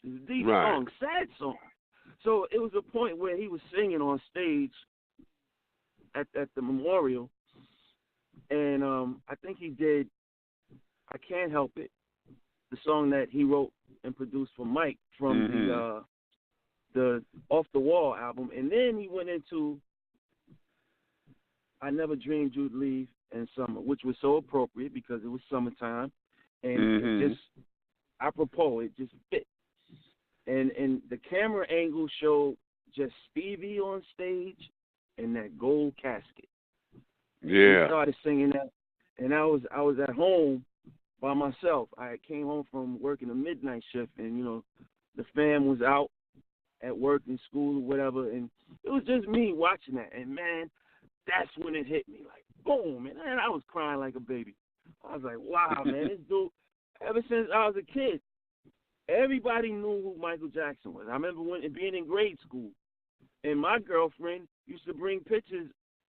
It's a deep song, sad song. So it was a point where he was singing on stage at the memorial, and I think he did "I Can't Help It," the song that he wrote and produced for Mike from the Off the Wall album, and then he went into "I Never Dreamed You'd Leave in Summer," which was so appropriate because it was summertime, and it just apropos, it just fit. And the camera angle showed just Stevie on stage and that gold casket. Yeah. He started singing that, and I was at home by myself. I came home from working a midnight shift, and the fam was out at work and school or whatever, and it was just me watching that. And man, that's when it hit me like boom, and I was crying like a baby. I was like, wow, man, this dude. Ever since I was a kid, everybody knew who Michael Jackson was. I remember being in grade school, and my girlfriend used to bring pictures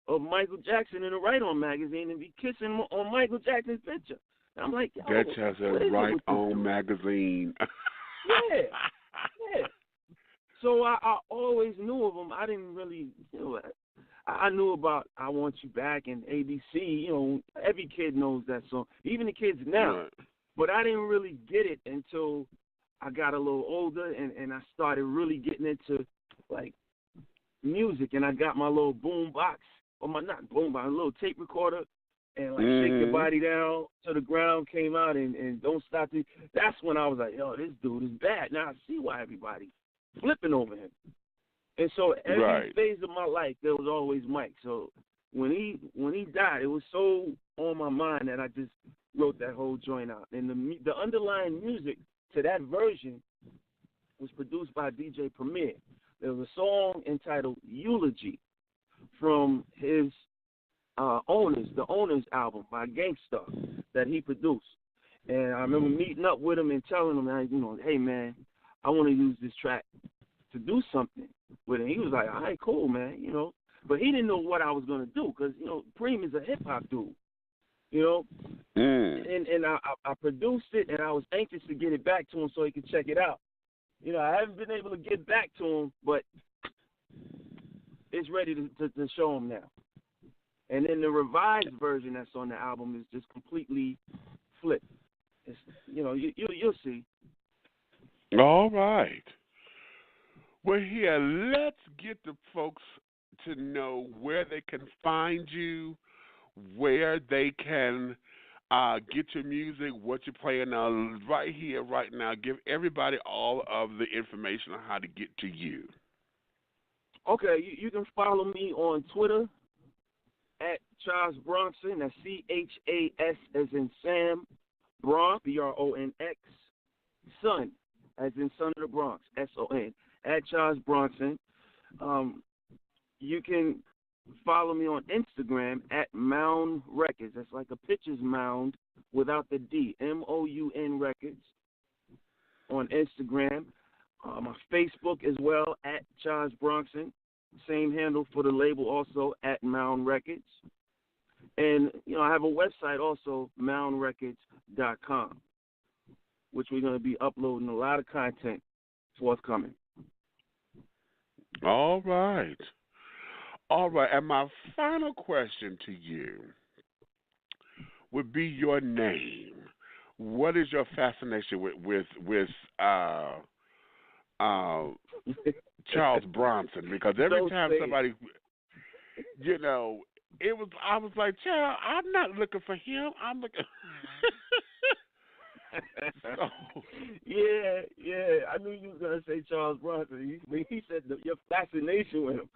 of Michael Jackson in a Right On magazine and be kissing on Michael Jackson's picture. And I'm like, yo, that has a Right On magazine. Yeah. So I always knew of him. I didn't really, I knew about "I Want You Back" and ABC. Every kid knows that song, even the kids now. Right. But I didn't really get it until I got a little older and I started really getting into like music, and I got my little boom box, or not boom box, a little tape recorder, and like Shake Your Body Down to the Ground came out, and Don't Stop. That's when I was like, yo, this dude is bad. Now I see why everybody's flipping over him. And so every phase of my life there was always Mike. So when he died, it was so on my mind that I just wrote that whole joint out. And the underlying music to that version was produced by DJ Premier. There was a song entitled "Eulogy" from his the Owners album by Gangstar that he produced. And I remember meeting up with him and telling him, hey man, I want to use this track to do something with it. He was like, all right, cool, man, But he didn't know what I was going to do because, Preem is a hip-hop dude, And I produced it, and I was anxious to get it back to him so he could check it out. I haven't been able to get back to him, but it's ready to show him now. And then the revised version that's on the album is just completely flipped. It's, you'll see. All right. Well, here, let's get the folks to know where they can find you, where they can get your music, what you're playing now, right here, right now. Give everybody all of the information on how to get to you. Okay, you can follow me on Twitter at Charles Bronxson. That's CHAS as in Sam, Bronx, BRONX, Son as in Son of the Bronx, SON, at Charles Bronxson. You can follow me on Instagram at M.O.U.N Records. That's like a pictures mound without the D. M.O.U.N Records on Instagram. My Facebook as well at Charles Bronxson. Same handle for the label also at M.O.U.N Records. And, I have a website also, mounrecords.com, which we're going to be uploading a lot of content forthcoming. All right. All right, and my final question to you would be your name. What is your fascination with Charles Bronxson? Because every time somebody, I was like, child, I'm not looking for him. I'm looking. Yeah. I knew you was gonna say Charles Bronson. He said your fascination with him.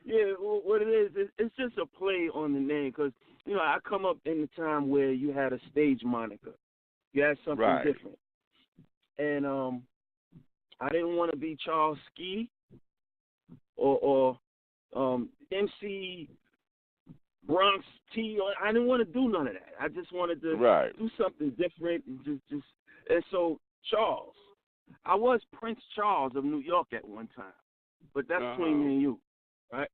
Yeah, what it is, it's just a play on the name because I come up in the time where you had a stage moniker, you had something different, and I didn't want to be Charles Ski or MC Bronx T. I didn't want to do none of that. I just wanted to do something different and just. And so Charles, I was Prince Charles of New York at one time, but that's between me and you, right?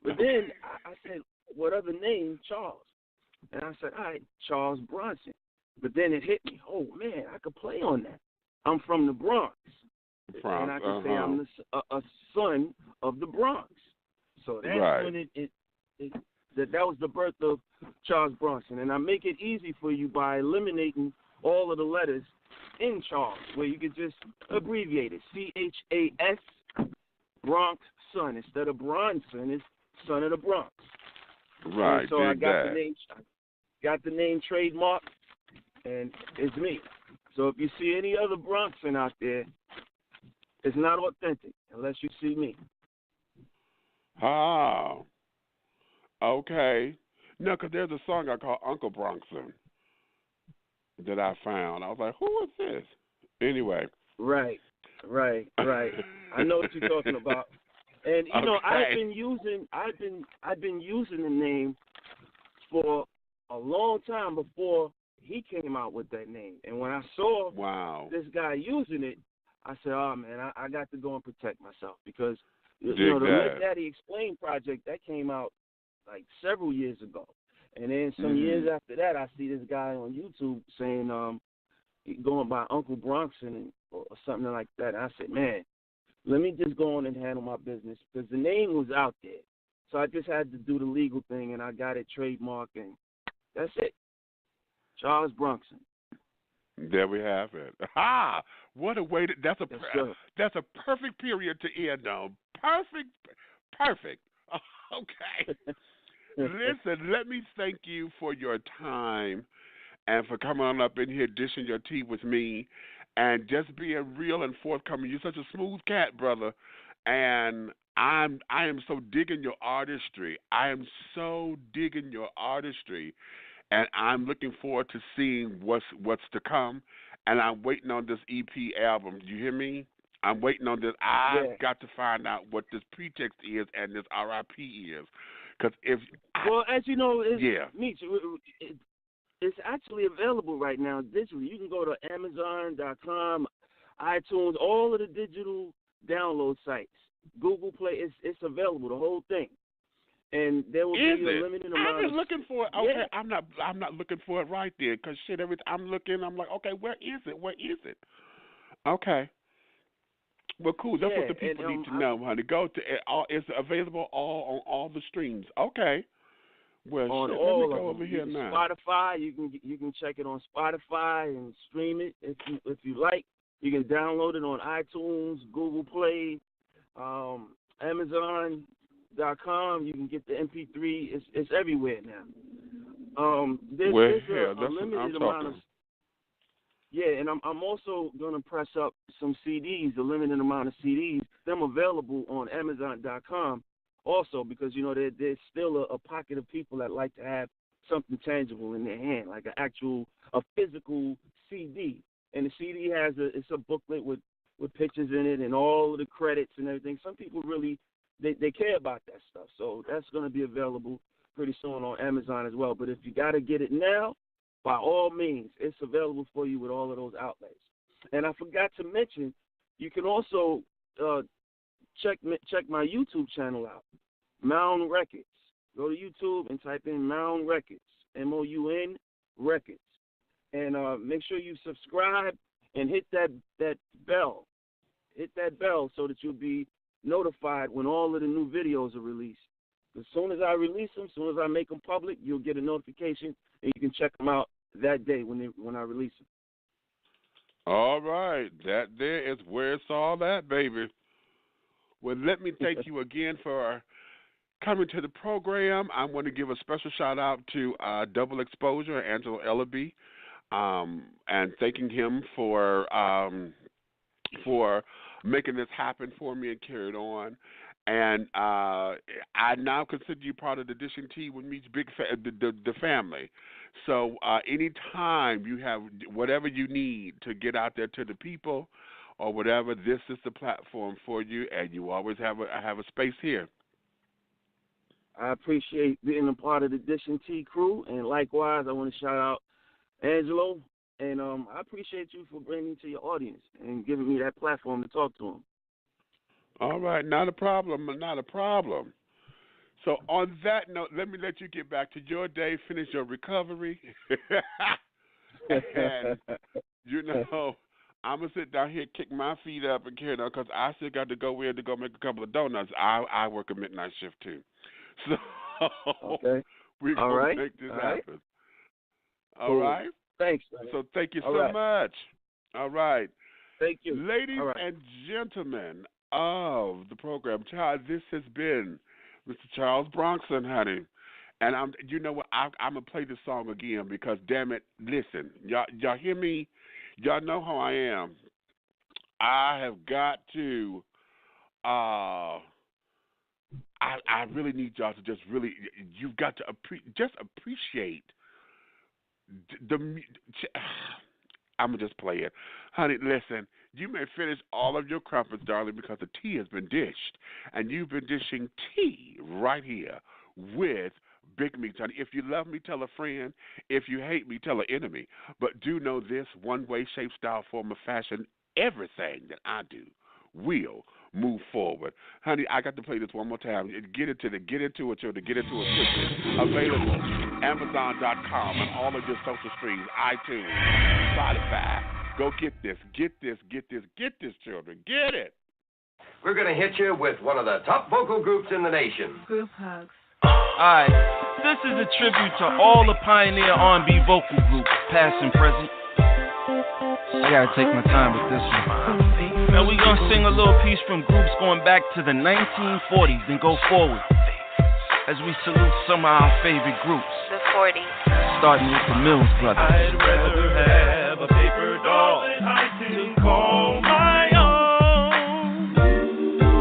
But then I said, what other name? Charles. And I said, all right, Charles Bronson. But then it hit me, oh man, I could play on that. I'm from the Bronx. And I can say I'm a son of the Bronx. So that's when that was the birth of Charles Bronson. And I make it easy for you by eliminating all of the letters in Charles, where you could just abbreviate it. C-H-A-S, Bronx son. Instead of Bronson, it's son of the Bronx. Right. And so I got the name trademark, and it's me. So if you see any other Bronxson out there, it's not authentic unless you see me. Oh. Okay. No, because there's a song I call Uncle Bronxson that I found. I was like, who is this? Anyway. Right. I know what you're talking about. And I've been using the name for a long time before he came out with that name. And when I saw this guy using it, I said, oh man, I got to go and protect myself because the Let Daddy Explain project that came out like several years ago. And then some years after that, I see this guy on YouTube saying, going by Uncle Bronxson or something like that. And I said, man, let me just go on and handle my business because the name was out there. So I just had to do the legal thing, and I got it trademarked, and that's it. Charles Bronxson. There we have it. Ha! What a way to, that's a perfect period to end on. Perfect. Okay. Listen, let me thank you for your time and for coming on up in here, dishing your tea with me, and just being real and forthcoming. You're such a smooth cat, brother, and I am so digging your artistry. And I'm looking forward to seeing what's to come. And I'm waiting on this EP album. You hear me? I'm waiting on this. I've got to find out what this pretext is and this RIP is. Because as you know, it's actually available right now digitally. You can go to Amazon.com, iTunes, all of the digital download sites. Google Play, it's available, the whole thing. And there will be a limited amount. I'm just looking for it. Okay, I'm not looking for it right there because I'm looking. I'm like, okay, where is it? Okay. Well, cool. That's what the people need to know, honey. Go to it. It's available on all the streams. Okay. Well, on let all me go of over here now. Spotify, you can check it on Spotify and stream it if you like. You can download it on iTunes, Google Play, Amazon.com. You can get the MP3. It's everywhere now. There's a limited amount of. Yeah, and I'm also gonna press up some CDs, a limited amount of CDs. Them available on Amazon.com. Also, because there's still a pocket of people that like to have something tangible in their hand, like a physical CD. And the CD it's a booklet with pictures in it and all of the credits and everything. Some people really they care about that stuff, so that's going to be available pretty soon on Amazon as well. But if you got to get it now, by all means, it's available for you with all of those outlets. And I forgot to mention, you can also check my YouTube channel out, M.O.U.N. Records. Go to YouTube and type in M.O.U.N. Records, M-O-U-N Records, and make sure you subscribe and hit that bell. Hit that bell so that you'll be notified when all of the new videos are released. As soon as I release them, as soon as I make them public, you'll get a notification, and you can check them out that day when I release them. All right. That there is where it's all at, baby. Well, let me thank you again for coming to the program. I want to give a special shout-out to Double Exposure, Angela Ellaby. and thanking him for making this happen for me and carried on. And I now consider you part of the Dishing Tea with Me's the family. So anytime you have whatever you need to get out there to the people or whatever, this is the platform for you, and you always have a space here. I appreciate being a part of the Dishing Tea crew, and likewise, I want to shout out Angelo, and I appreciate you for bringing me to your audience and giving me that platform to talk to them. All right, not a problem. So on that note, let me let you get back to your day, finish your recovery, and I'm gonna sit down here, kick my feet up, and carry on because I still got to go in to go make a couple of donuts. I work a midnight shift too, so we're gonna make this happen. All right. Thanks, man. So thank you so much. All right. Thank you. Ladies and gentlemen of the program, child, this has been Mr. Charles Bronxson, honey. And you know what? I'm gonna play this song again because, damn it, listen, y'all hear me? Y'all know how I am. I have got to. I really need y'all to just really. You've got to appreciate the. I'm gonna just play it, honey. Listen. You may finish all of your crumpets, darling, because the tea has been dished. And you've been dishing tea right here with Big Meats, honey. If you love me, tell a friend. If you hate me, tell an enemy. But do know this, one way, shape, style, form, of fashion, everything that I do will move forward. Honey, I got to play this one more time. Get into it, children. Get into it quickly. Available, Amazon.com, and all of your social streams, iTunes, Spotify. Go get this, children. Get it. We're going to hit you with one of the top vocal groups in the nation. Group hugs. Alright, this is a tribute to all the pioneer R&B vocal groups, past and present. I gotta take my time with this one. Now we gonna sing a little piece from groups going back to the 1940s and go forward as we salute some of our favorite groups. The 40s. Starting with the Mills Brothers. I'd rather have a paper doll to call my own.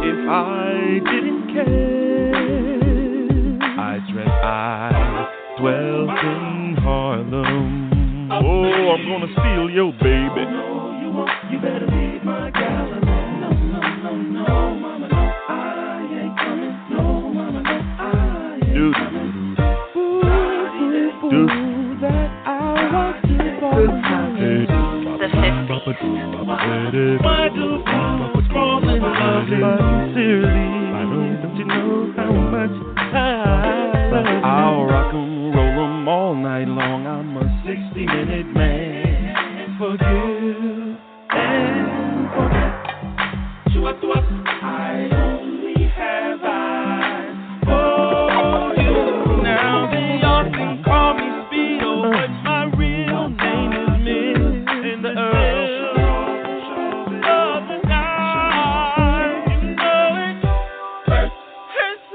If I didn't care, I'd dwell in Harlem. Oh, I'm gonna steal your baby. No, you won't. You better leave my gal alone. No, mama, no. I ain't coming. No, mama, no. I ain't coming. That I want to fall. The 50s. Why do people fall in love sincerely? Don't you know how much I'll rock 'em, roll 'em all night long. I'm a 60-minute man. Forgive and forget. I only have eyes for you. Now they often call me Speedo, but my real name is Miss in the Earl of the night. You know it hurts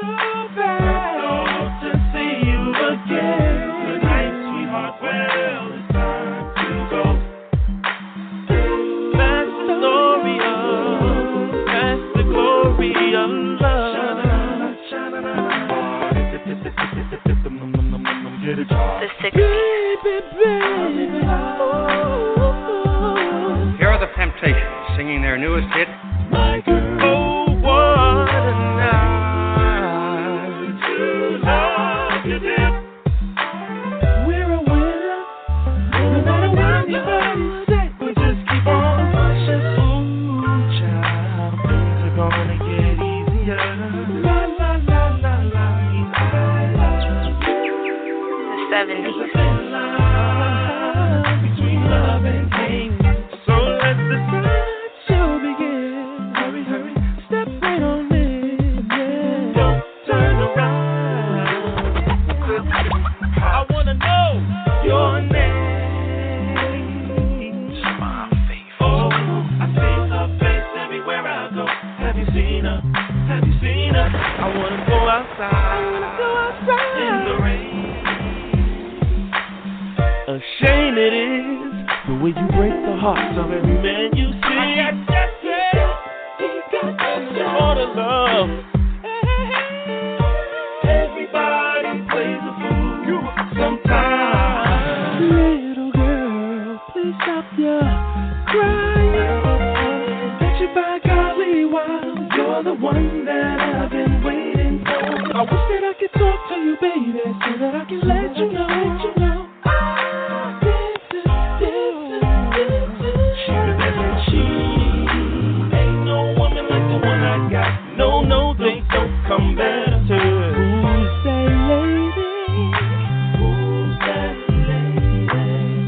so bad to see you again. Good night, sweetheart. Well, it's time to go. That's the glory of love. The 60s. Here are the Temptations singing their newest hit, My girl. Oh, what a night To love you, dear. we're a winner. No matter what you say, we just keep on pushing. Ooh, child, things are gonna get easier. La la la la la. the 70s. Between love and hate. So let the show begin. Hurry, hurry, step right on in. Yeah. Don't turn around. I wanna know Your name. Oh, I see her face everywhere I go. Have you seen her? Have you seen her? I wanna go outside. In the rain. Ashamed mean it is the way you break the hearts of every man you see. I got all the love. Everybody plays a fool sometimes. Little girl, please stop your crying. Bet you by golly, while you're the one that I've been waiting for. I wish that I could talk to you, baby, so that I can let you know. No, they don't come better. Who's that lady? Who's that lady?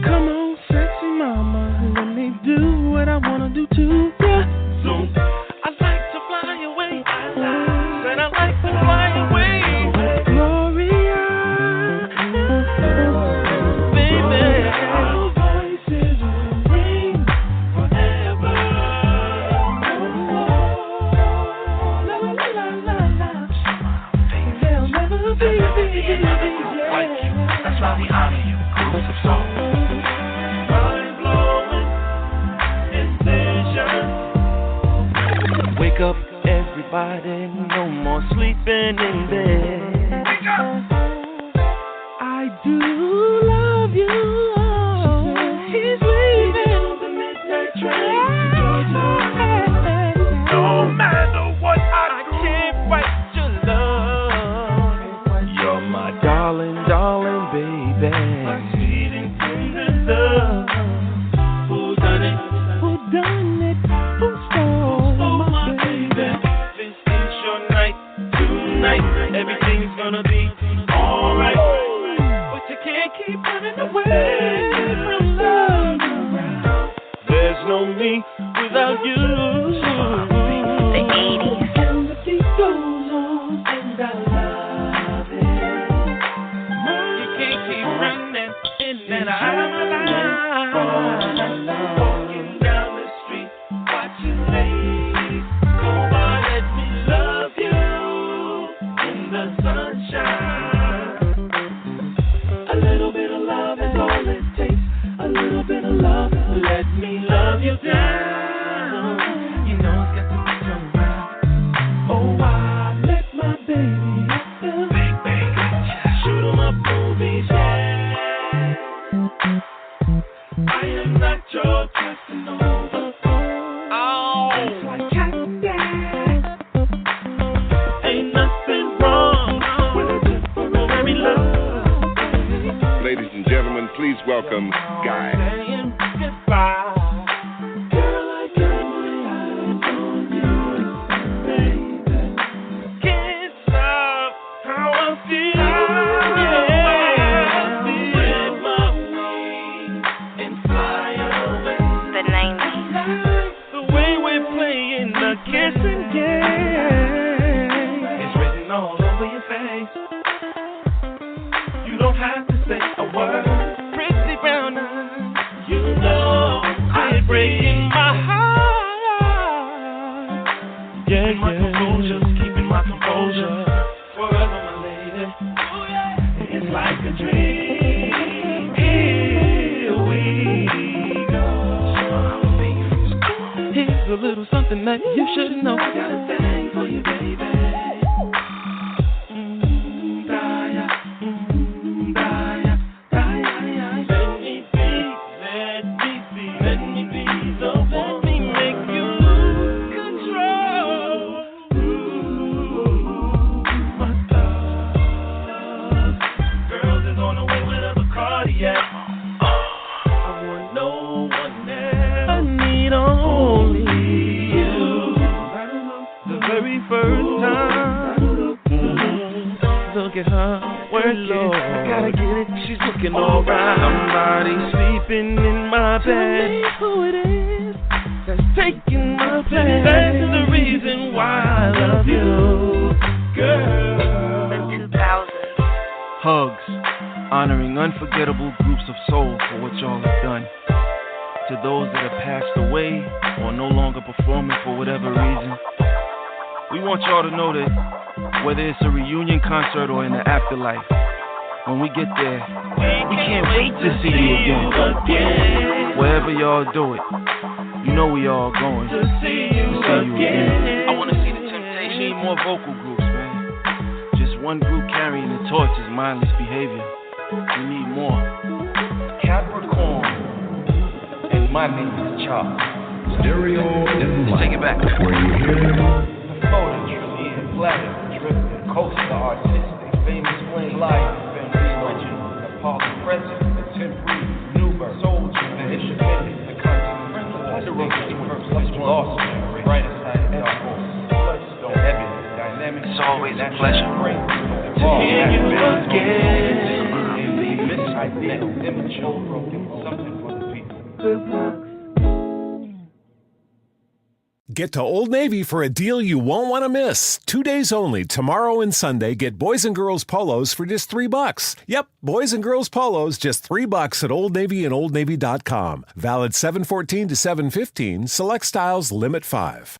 Come on, sexy mama, let me do what I wanna do too. Yeah. So I like to fly away. Said I like to fly away. Gloria, baby, our voices will ring forever. That's why we honor you, groups of soul. Mind-blowing incision. Wake up, everybody, no more sleeping in bed. I do love you. He's leaving on the midnight train. No matter what I can't fight your love. You're my darling, darling baby. My sweet and tender love. Who done it? Who done it? Who stole my baby? This is your night, tonight. Everything's gonna be alright. But you can't keep running away from love. There's no me without you. The 80s. And the beat goes on, and I love it. You can't keep running in and out of my life. Walking down the street, watching ladies go by. Let me love you in the sunshine. A little bit of love is all it takes. A little bit of love, let me love you down. You know it's got to be so right. Oh, I let my baby feel. Shoot 'em up movies, yeah. I am not your Casanova. Oh, it's like cat and dad. Ain't nothing wrong with a temporary love. Ladies and gentlemen, please welcome Guy. Saying goodbye. Girl, I can't rely on you, baby. Can't stop how I feel. Yeah. Spread my wings and fly away. The 90s. The way we're playing the kissing game. It's written all over your face. You don't have to say a word. Pretty brown eyes, you know I'm breaking my heart. Yeah, keeping my composure, keeping my composure. Forever, my lady. Oh, yeah. It's like a dream. Here we go. Here's a little something that you should know. I got a thing for you, baby. Look at her, working, gotta get it, she's looking alright. Somebody sleeping in my bed. Tell me who it is that's taking my place. That's the reason why I love you, girl. The 2000s. H.U.G.S, honoring unforgettable groups of soul for what y'all have done. To those that have passed away or no longer performing for whatever reason, we want y'all to know that whether it's a reunion concert or in the afterlife, when we get there, we can't wait to see you again. Wherever y'all do it, you know we all going to see you again. I want to see the Temptations. We need more vocal groups, man. Just one group carrying the torch is mindless behavior. We need more. Capricorn. And my name is Charles. Stereo in Let's take it back. Where you hear it. The photography, platinum, dripping, coaster artistic, famous flame life, Ben Richard, the Apollo President, the Tim Reed, Newberg, Soldier, the Independent, the Content, the Roach, Lost, the brightest side of dark horse, the Ebony, the dynamic. It's always a pleasure to hear you again. Immature, broken, something for the people. Get to Old Navy for a deal you won't want to miss. 2 days only, tomorrow and Sunday, get boys and girls polos for just $3. Yep, boys and girls polos, just $3 at Old Navy and OldNavy.com. Valid 7/14 to 7/15. Select styles, limit 5.